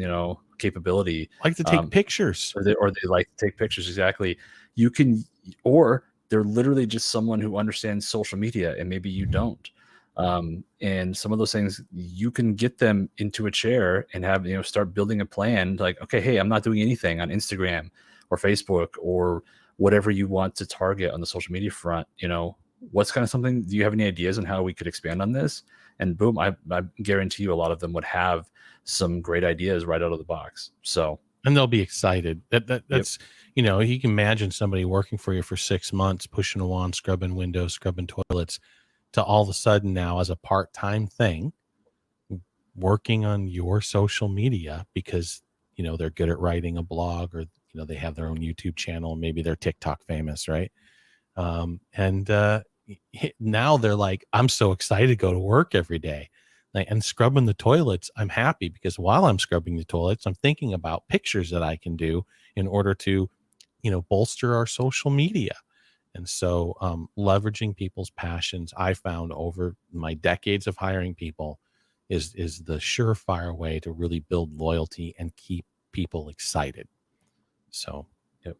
Speaker 3: capability.
Speaker 1: Like to take pictures.
Speaker 3: Or they like to take pictures. Exactly. You can, or they're literally just someone who understands social media and maybe you don't. And some of those things you can get them into a chair and have, start building a plan like, okay, hey, I'm not doing anything on Instagram or Facebook or whatever you want to target on the social media front. What's kind of something, do you have any ideas on how we could expand on this? And boom, I guarantee you a lot of them would have some great ideas right out of the box. So,
Speaker 1: and they'll be excited. That's, yep. You can imagine somebody working for you for 6 months, pushing a wand, scrubbing windows, scrubbing toilets, to all of a sudden now as a part-time thing, working on your social media because, they're good at writing a blog or, they have their own YouTube channel. Maybe they're TikTok famous, right? Now they're like, I'm so excited to go to work every day. And scrubbing the toilets, I'm happy because while I'm scrubbing the toilets, I'm thinking about pictures that I can do in order to, bolster our social media. And so leveraging people's passions, I found over my decades of hiring people is the surefire way to really build loyalty and keep people excited. So,
Speaker 3: yep.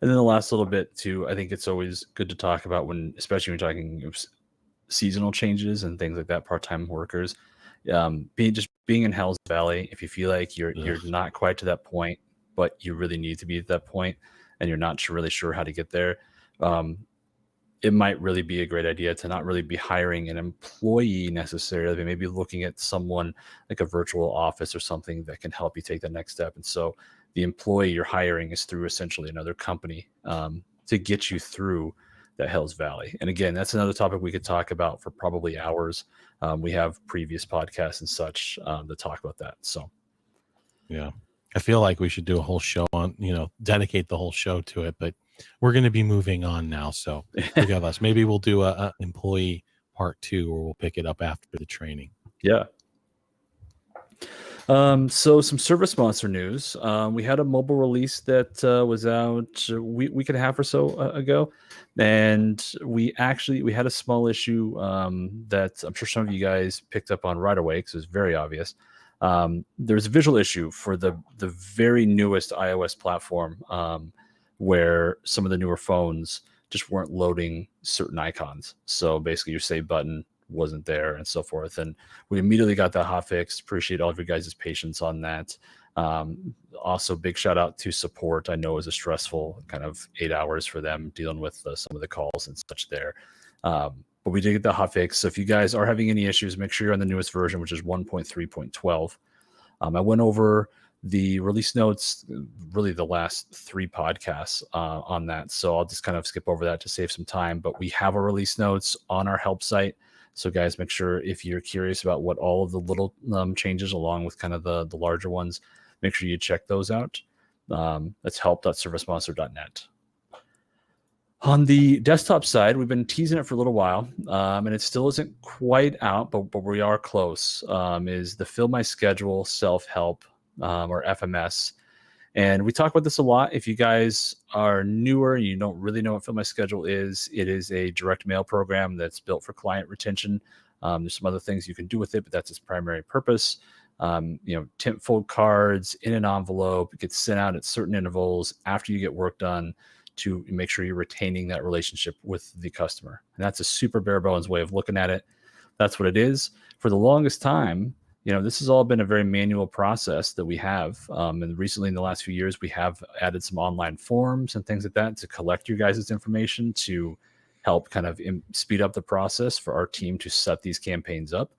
Speaker 3: And then the last little bit too, I think it's always good to talk about especially when you're talking seasonal changes and things like that, part-time workers, being in Hell's Valley. If you feel like you're not quite to that point, but you really need to be at that point and you're not really sure how to get there, it might really be a great idea to not really be hiring an employee necessarily, but maybe looking at someone like a virtual office or something that can help you take the next step. And so the employee you're hiring is through essentially another company to get you through that Hell's Valley. And again, that's another topic we could talk about for probably hours. We have previous podcasts and such that talk about that. So, yeah,
Speaker 1: I feel like we should do a whole show on, dedicate the whole show to it, but we're going to be moving on now. So forgive us. Maybe we'll do a employee part 2, or we'll pick it up after the training.
Speaker 3: Yeah. So some ServiceMonster news. We had a mobile release that was out a week and a half or so ago, and we had a small issue that I'm sure some of you guys picked up on right away because it was very obvious. There's a visual issue for the very newest iOS platform where some of the newer phones just weren't loading certain icons. So basically, your save button wasn't there and so forth. And we immediately got that hot fixed. Appreciate all of your guys' patience on that. Also, big shout out to support. I know it was a stressful kind of 8 hours for them dealing with some of the calls and such there. But we did get the hot fix. So if you guys are having any issues, make sure you're on the newest version, which is 1.3.12. I went over the release notes, really the last 3 podcasts on that. So I'll just kind of skip over that to save some time. But we have our release notes on our help site. So guys, make sure if you're curious about what all of the little changes along with kind of the larger ones, make sure you check those out. That's help.servicemonster.net. On the desktop side, we've been teasing it for a little while, and it still isn't quite out, but we are close, is the Fill My Schedule self-help, or FMS. And we talk about this a lot. If you guys are newer and you don't really know what Fill My Schedule is, it is a direct mail program that's built for client retention. There's some other things you can do with it, but that's its primary purpose. Temp fold cards in an envelope. It gets sent out at certain intervals after you get work done to make sure you're retaining that relationship with the customer. And that's a super bare bones way of looking at it. That's what it is. For the longest time, this has all been a very manual process that we have. And recently in the last few years, we have added some online forms and things like that to collect your guys' information to help kind of speed up the process for our team to set these campaigns up.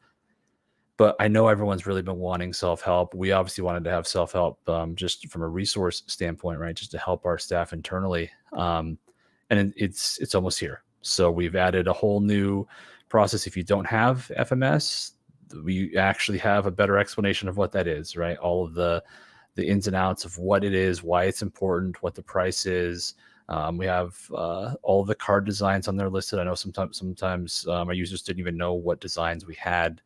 Speaker 3: But I know everyone's really been wanting self-help. We obviously wanted to have self-help just from a resource standpoint, right? Just to help our staff internally. And it's almost here. So we've added a whole new process. If you don't have FMS, we actually have a better explanation of what that is, right? All of the ins and outs of what it is, why it's important, what the price is. We have all of the card designs on there listed. I know sometimes our users didn't even know what designs we had.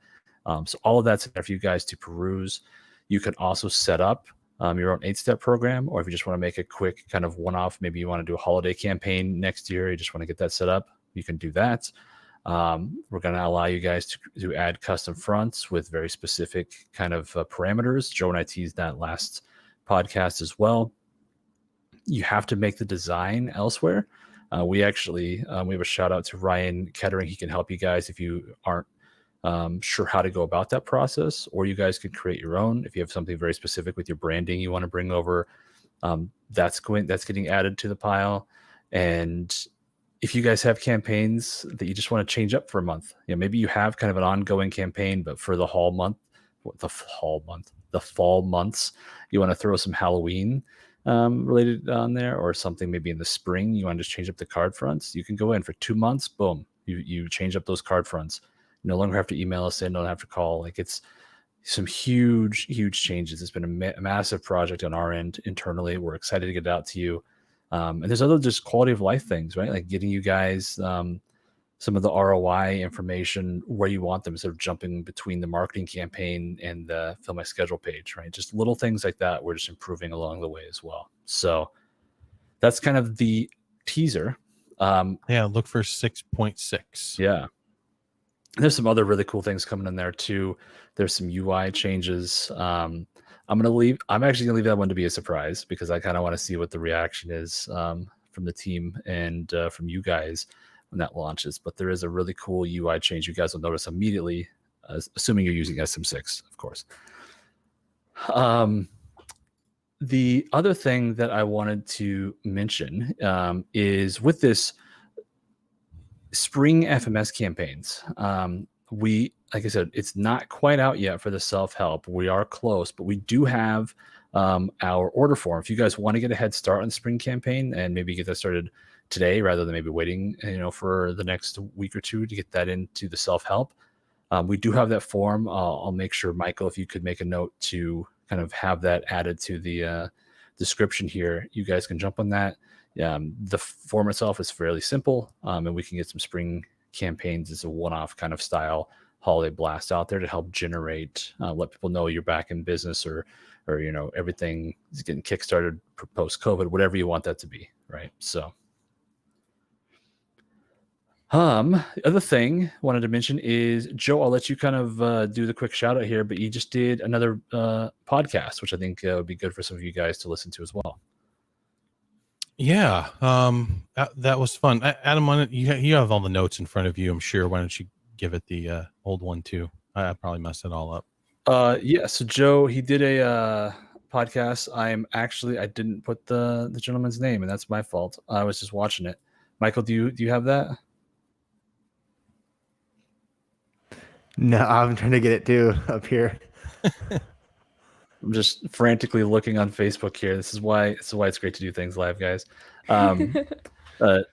Speaker 3: So all of that's there for you guys to peruse. You can also set up your own 8-step program, or if you just want to make a quick kind of one-off, maybe you want to do a holiday campaign next year, you just want to get that set up, you can do that. We're going to allow you guys to add custom fronts with very specific kind of parameters. Joe and I teased that last podcast as well. You have to make the design elsewhere. We have a shout out to Ryan Kettering. He can help you guys if you aren't sure how to go about that process, or you guys could create your own. If you have something very specific with your branding you want to bring over, that's getting added to the pile. And if you guys have campaigns that you just want to change up for a month, maybe you have kind of an ongoing campaign, but for the fall months, you want to throw some Halloween related on there, or something maybe in the spring, you want to just change up the card fronts. You can go in for 2 months, boom, you change up those card fronts. You no longer have to email us in, don't have to call. Like, it's some huge changes. It's been a massive project on our end internally. We're excited to get it out to you. And there's other just quality of life things, right? Like getting you guys some of the ROI information where you want them, instead of jumping between the marketing campaign and the Fill My Schedule page, right? Just little things like that. We're just improving along the way as well. So that's kind of the teaser.
Speaker 1: Look for 6.6.
Speaker 3: Yeah. There's some other really cool things coming in there too. There's some UI changes. I'm actually gonna leave that one to be a surprise, because I kind of want to see what the reaction is from the team and from you guys when that launches. But there is a really cool UI change you guys will notice immediately, assuming you're using SM6, of course. The other thing that I wanted to mention is with this spring FMS campaigns, like I said, it's not quite out yet for the self-help. We are close, but we do have our order form. If you guys want to get a head start on the spring campaign and maybe get that started today, rather than maybe waiting, for the next week or two to get that into the self-help, we do have that form. I'll make sure, Michael, if you could make a note to kind of have that added to the description here, you guys can jump on that. The form itself is fairly simple, and we can get some spring campaigns as a one-off kind of style holiday blast out there to help generate, let people know you're back in business, or everything is getting kickstarted post COVID, whatever you want that to be, right? So. The other thing I wanted to mention is, Joe, I'll let you kind of do the quick shout out here, but you just did another podcast, which I think would be good for some of you guys to listen to as well.
Speaker 1: Yeah, that was fun. Adam, why don't you have all the notes in front of you, I'm sure. Why don't you give it the old one too? I probably messed it all up.
Speaker 3: Yeah, so Joe, he did a podcast. I didn't put the gentleman's name, and that's my fault. I was just watching it. Michael, do you have that?
Speaker 2: No, I'm trying to get it too up here.
Speaker 3: I'm just frantically looking on Facebook here. This is why it's great to do things live, guys.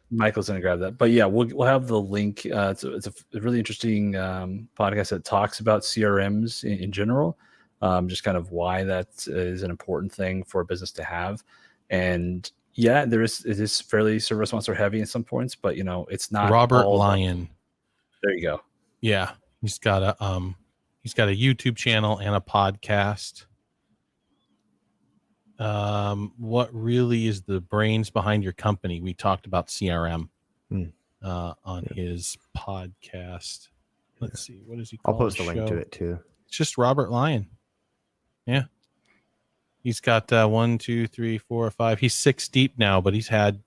Speaker 3: Michael's gonna grab that, but yeah, we'll have the link. It's a really interesting podcast that talks about CRMs in general, just kind of why that is an important thing for a business to have. And yeah, it is fairly ServiceMonster heavy at some points, but it's not.
Speaker 1: Robert Lyon.
Speaker 3: There you go.
Speaker 1: Yeah, he's got a YouTube channel and a podcast. What really is the brains behind your company? We talked about CRM on his podcast. Let's see, what does he call it?
Speaker 2: I'll post a link to it too.
Speaker 1: It's just Robert Lyon. Yeah, he's got 1, 2, 3, 4, 5. He's 6 deep now, but he's had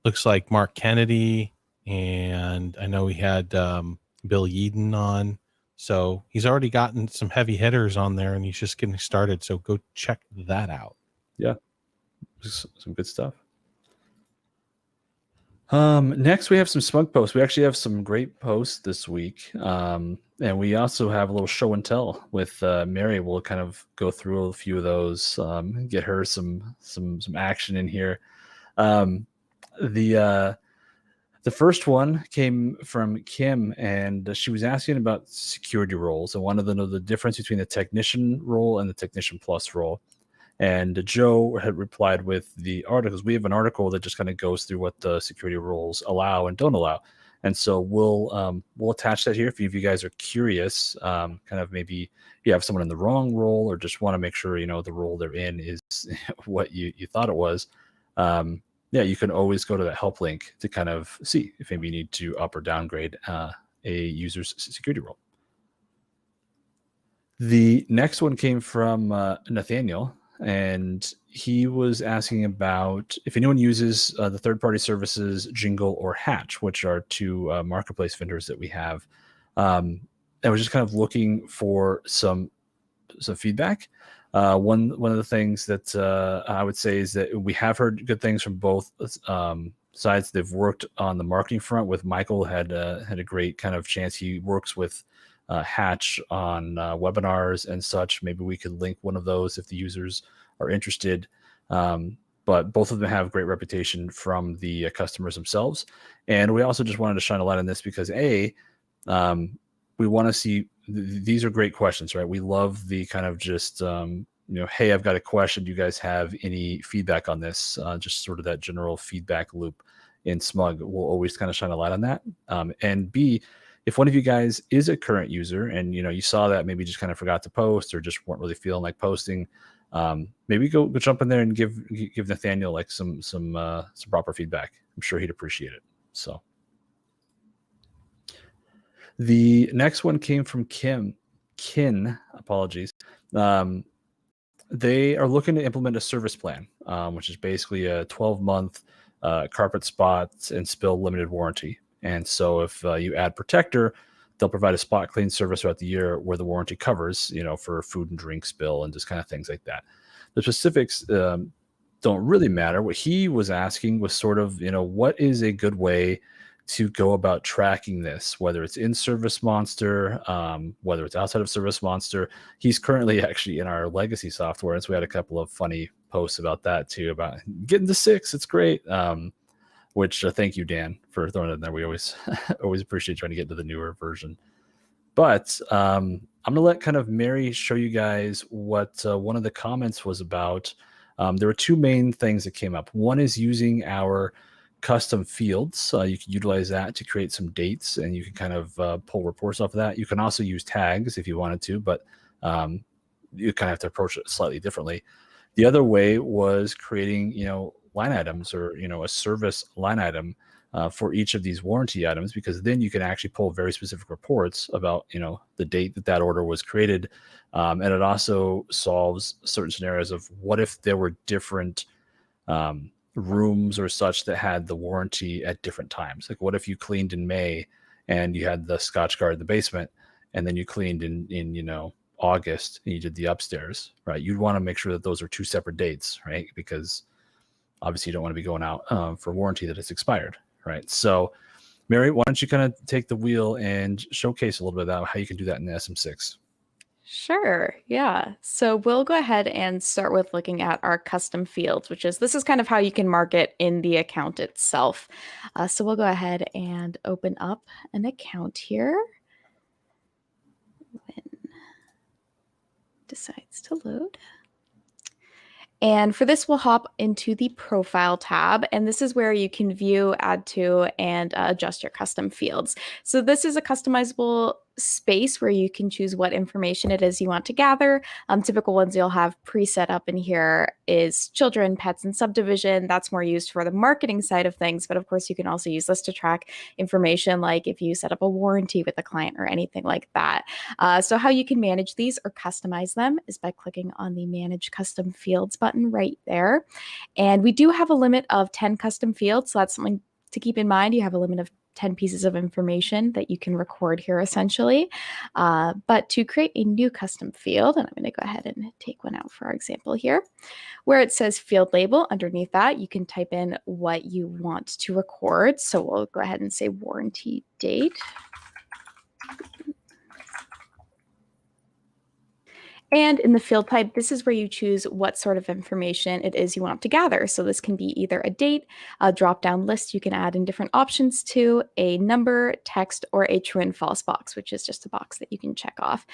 Speaker 1: looks like Mark Kennedy, and I know he had Bill Yeadon on. So he's already gotten some heavy hitters on there, and he's just getting started. So go check that out.
Speaker 3: Yeah, some good stuff. Next, we have some SMUG posts. We actually have some great posts this week, and we also have a little show and tell with Mary. We'll kind of go through a few of those, get her some action in here. The first one came from Kim, and she was asking about security roles and wanted to know the difference between the technician role and the technician plus role. And Joe had replied with the articles. We have an article that just kind of goes through what the security roles allow and don't allow. And so we'll attach that here if you guys are curious, kind of maybe you have someone in the wrong role or just want to make sure the role they're in is what you thought it was. Yeah, you can always go to that help link to kind of see if maybe you need to up or downgrade a user's security role. The next one came from Nathaniel, and he was asking about if anyone uses the third-party services Jyngle or Hatch, which are 2 marketplace vendors that we have. And we're just kind of looking for some feedback. One of the things that I would say is that we have heard good things from both sides. They've worked on the marketing front. With Michael had a great kind of chance. He works with Hatch on webinars and such. Maybe we could link one of those if the users are interested. But both of them have great reputation from the customers themselves. And we also just wanted to shine a light on this because we want to see. These are great questions, right? We love the kind of just, hey, I've got a question. Do you guys have any feedback on this? Just sort of that general feedback loop in SMUG. We'll always kind of shine a light on that. And B, if one of you guys is a current user and, you saw that, maybe just kind of forgot to post or just weren't really feeling like posting, maybe go jump in there and give Nathaniel like some proper feedback. I'm sure he'd appreciate it. So. The next one came from Kin, apologies. They are looking to implement a service plan, which is basically a 12-month carpet spots and spill limited warranty. And so if you add Protector, they'll provide a spot clean service throughout the year where the warranty covers, for food and drink spill and just kind of things like that. The specifics don't really matter. What he was asking was sort of, what is a good way to go about tracking this, whether it's in ServiceMonster, whether it's outside of ServiceMonster. He's currently actually in our legacy software, and so we had a couple of funny posts about that too, about getting to 6. It's great. Which thank you, Dan, for throwing it in there. We always appreciate trying to get to the newer version. But I'm going to let kind of Mary show you guys what one of the comments was about. There were 2 main things that came up. One is using our custom fields. You can utilize that to create some dates, and you can kind of pull reports off of that. You can also use tags if you wanted to, but you kind of have to approach it slightly differently. The other way was creating, line items, or, a service line item for each of these warranty items, because then you can actually pull very specific reports about, the date that order was created. And it also solves certain scenarios of what if there were different rooms or such that had the warranty at different times. Like, what if you cleaned in May and you had the Scotch guard in the basement, and then you cleaned in August and you did the upstairs, right? You'd want to make sure that those are two separate dates, right? Because obviously you don't want to be going out for warranty that has expired, right? So Mary, why don't you kind of take the wheel and showcase a little bit about how you can do that in the SM6?
Speaker 4: Sure. Yeah. So we'll go ahead and start with looking at our custom fields, this is kind of how you can mark it in the account itself. So we'll go ahead and open up an account here. When decides to load. And for this, we'll hop into the Profile tab, and this is where you can view, add to, and adjust your custom fields. So this is a customizable space where you can choose what information it is you want to gather. Typical ones you'll have preset up in here is children, pets, and subdivision. That's more used for the marketing side of things, but of course you can also use this to track information like if you set up a warranty with a client or anything like that. So how you can manage these or customize them is by clicking on the Manage Custom Fields button right there. And we do have a limit of 10 custom fields, so that's something to keep in mind. You have a limit of 10 pieces of information that you can record here essentially. But to create a new custom field, and I'm going to go ahead and take one out for our example here, where it says field label, underneath that you can type in what you want to record. So we'll go ahead and say warranty date. And in the field type, this is where you choose what sort of information it is you want to gather. So this can be either a date, a drop-down list you can add in different options to, a number, text, or a true and false box, which is just a box that you can check off.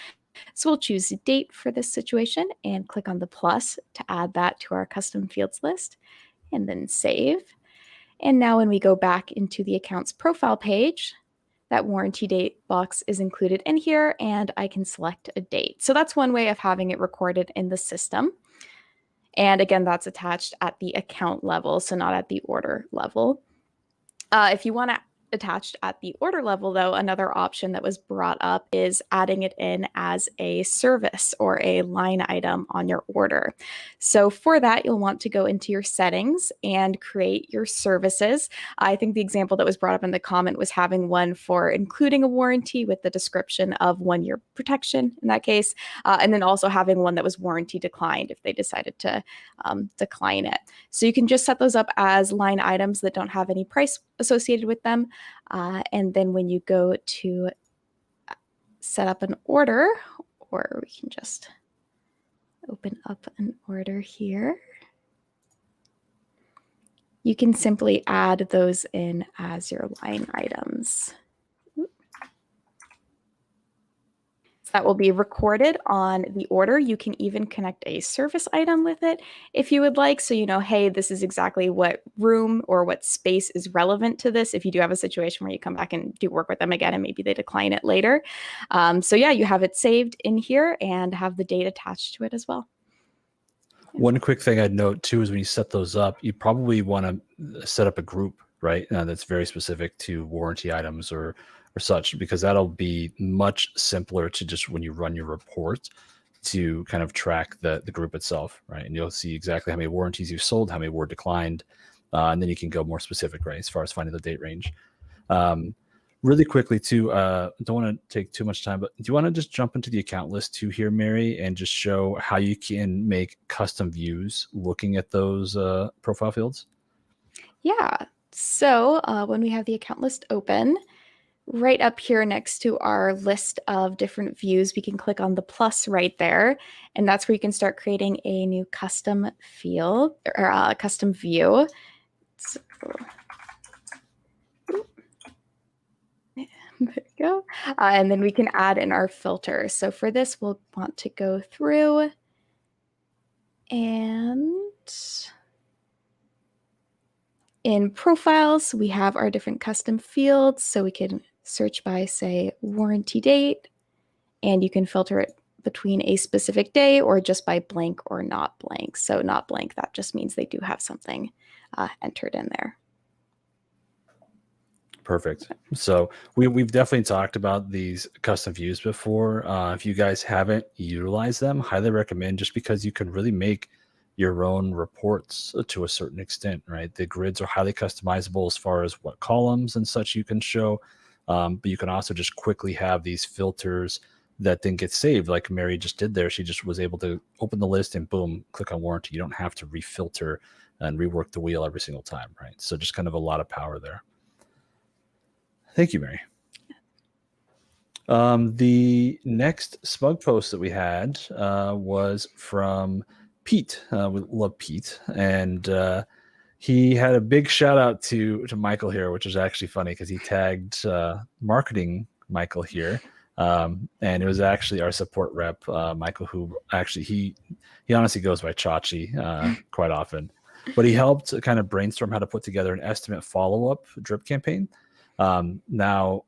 Speaker 4: So we'll choose a date for this situation and click on the plus to add that to our custom fields list, and then save. And now when we go back into the account's profile page, that warranty date box is included in here, and I can select a date. So that's one way of having it recorded in the system. And again, that's attached at the account level, so not at the order level. If you want to attached at the order level, though, another option that was brought up is adding it in as a service or a line item on your order. So for that, you'll want to go into your settings and create your services. I think the example that was brought up in the comment was having one for including a warranty with the description of 1-year protection in that case, and then also having one that was warranty declined if they decided to decline it. So you can just set those up as line items that don't have any price associated with them. And then when you go to set up an order, or we can just open up an order here, you can simply add those in as your line items. That will be recorded on the order. You can even connect a service item with it if you would like. So you know, hey, this is exactly what room or what space is relevant to this. If you do have a situation where you come back and do work with them again and maybe they decline it later. So yeah, you have it saved in here and have the date attached to it as well.
Speaker 3: One quick thing I'd note too is when you set those up, you probably want to set up a group, right? That's very specific to warranty items or such, because that'll be much simpler to just when you run your report to kind of track the group itself, right? And you'll see exactly how many warranties you sold, how many were declined, and then you can go more specific, right, as far as finding the date range. Really quickly too, don't want to take too much time, but do you want to just jump into the account list too here, Mary, and just show how you can make custom views looking at those profile fields?
Speaker 4: Yeah, so when we have the account list open, right up here next to our list of different views, we can click on the plus right there, and that's where you can start creating a new custom field or a custom view. So, there we go. And then we can add in our filter. So for this, we'll want to go through and In profiles, we have our different custom fields. So we can search by, say, warranty date, and you can filter it between a specific day or just by blank or not blank. So not blank, that just means they do have something entered in there.
Speaker 3: Perfect. So we've definitely talked about these custom views before. If you guys haven't utilized them, highly recommend, just because you can really make your own reports to a certain extent, right? The grids are highly customizable as far as what columns and such you can show, but you can also just quickly have these filters that then get saved, like Mary just did there. She just was able to open the list and boom, click on warranty. You don't have to refilter and rework the wheel every single time, right? So just kind of a lot of power there. Thank you, Mary. The next SMUG post that we had was from Pete. We love Pete. And he had a big shout out to Michael here, which is actually funny because he tagged marketing Michael here. And it was actually our support rep, Michael, who actually, he honestly goes by Chachi quite often. But he helped kind of brainstorm how to put together an estimate follow-up drip campaign. Now,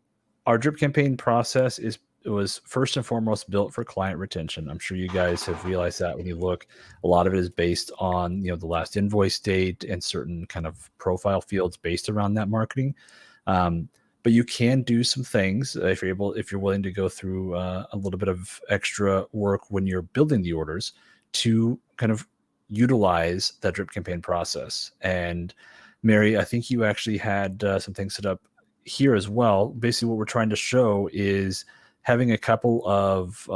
Speaker 3: our drip campaign process was first and foremost built for client retention. I'm sure you guys have realized that when you look, a lot of it is based on the last invoice date and certain kind of profile fields based around that marketing. But you can do some things if you're willing to go through a little bit of extra work when you're building the orders to kind of utilize that drip campaign process. And Mary, I think you actually had some things set up here as well. Basically, what we're trying to show is having a couple of,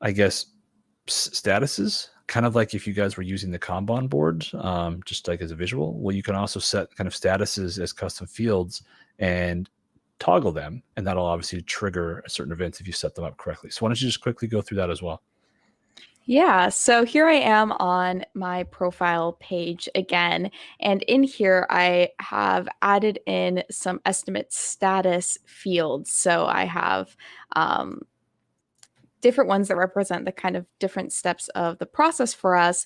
Speaker 3: I guess, statuses, kind of like if you guys were using the Kanban board, just like as a visual. Well, you can also set kind of statuses as custom fields and toggle them, and that'll obviously trigger certain events if you set them up correctly. So why don't you just quickly go through that as well?
Speaker 4: Yeah, so here I am on my profile page again, and in here I have added in some estimate status fields. So I have different ones that represent the kind of different steps of the process for us,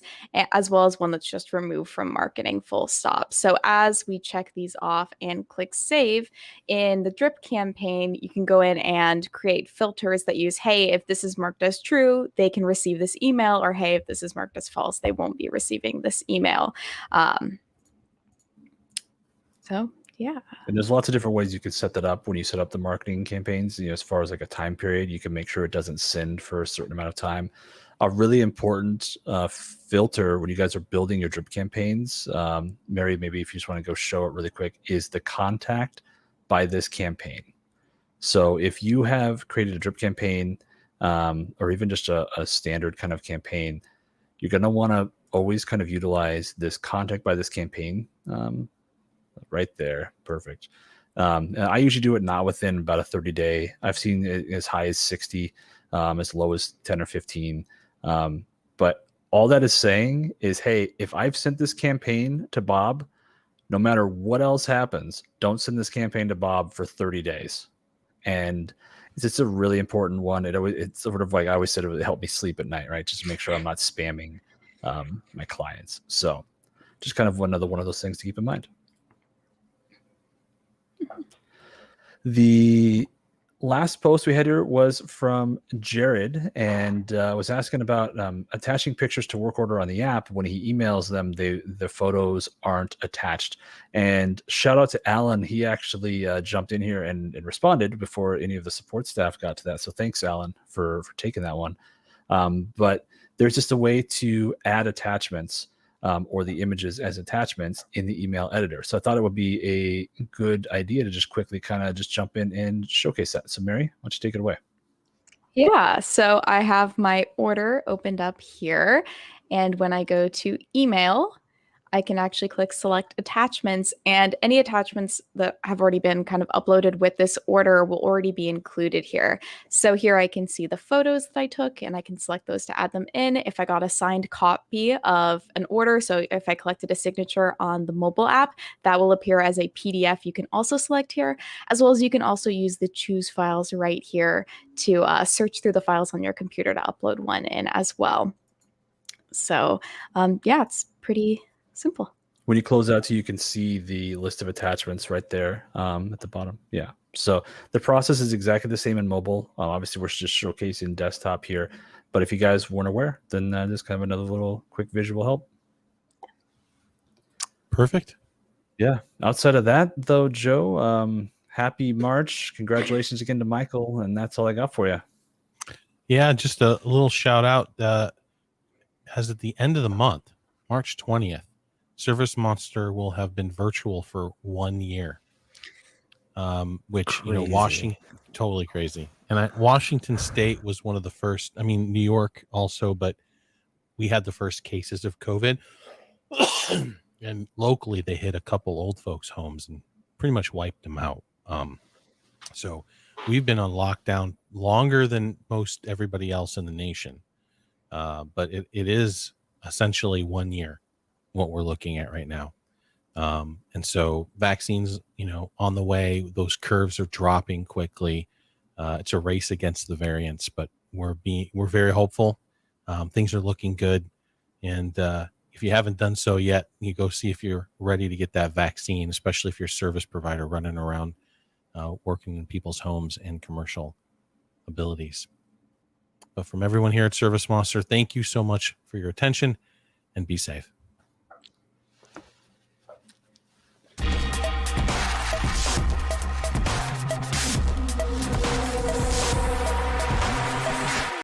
Speaker 4: as well as one that's just removed from marketing, full stop. So as we check these off and click save in the drip campaign, you can go in and create filters that use, hey, if this is marked as true, they can receive this email, or hey, if this is marked as false, they won't be receiving this email. Yeah.
Speaker 3: And there's lots of different ways you could set that up when you set up the marketing campaigns. As far as like a time period, you can make sure it doesn't send for a certain amount of time. A really important filter when you guys are building your drip campaigns, Mary, maybe if you just want to go show it really quick, is the contact by this campaign. So if you have created a drip campaign or even just a standard kind of campaign, you're going to want to always kind of utilize this contact by this campaign right there. Perfect. And I usually do it not within about a 30-day. I've seen it as high as 60, as low as 10 or 15. But all that is saying is, hey, if I've sent this campaign to Bob, no matter what else happens, don't send this campaign to Bob for 30 days. And it's a really important one. It's sort of like I always said, it would help me sleep at night, right? Just to make sure I'm not spamming my clients. So just kind of another one of those things to keep in mind. The last post we had here was from Jared, and was asking about attaching pictures to work order on the app. When he emails them, the photos aren't attached. And shout out to Alan. He actually jumped in here and responded before any of the support staff got to that. So thanks, Alan, for taking that one. But there's just a way to add attachments or the images as attachments in the email editor. So I thought it would be a good idea to just quickly kind of just jump in and showcase that. So Mary, why don't you take it away?
Speaker 4: Yeah, so I have my order opened up here. And when I go to email, I can actually click select attachments, and any attachments that have already been kind of uploaded with this order will already be included here. So here I can see the photos that I took, and I can select those to add them in. If I got a signed copy of an order, so if I collected a signature on the mobile app, that will appear as a PDF. You can also select here, as well as you can also use the choose files right here to search through the files on your computer to upload one in as well. So yeah, it's pretty simple.
Speaker 3: When you close out, you can see the list of attachments right there at the bottom. Yeah. So the process is exactly the same in mobile. Obviously, we're just showcasing desktop here. But if you guys weren't aware, then just kind of another little quick visual help.
Speaker 1: Perfect.
Speaker 3: Yeah. Outside of that, though, Joe, happy March. Congratulations again to Michael. And that's all I got for you.
Speaker 1: Yeah, just a little shout out. As at the end of the month, March 20th, ServiceMonster will have been virtual for 1 year. Which,
Speaker 2: Crazy.
Speaker 1: Washington, totally crazy. And Washington State was one of the first, New York also, but we had the first cases of COVID. And locally, they hit a couple old folks' homes and pretty much wiped them out. So we've been on lockdown longer than most everybody else in the nation. But it is essentially 1 year, what we're looking at right now. And so vaccines, on the way, those curves are dropping quickly. It's a race against the variants, but we're very hopeful. Things are looking good. And, if you haven't done so yet, you go see if you're ready to get that vaccine, especially if you're a service provider running around, working in people's homes and commercial abilities. But from everyone here at ServiceMonster, thank you so much for your attention and be safe.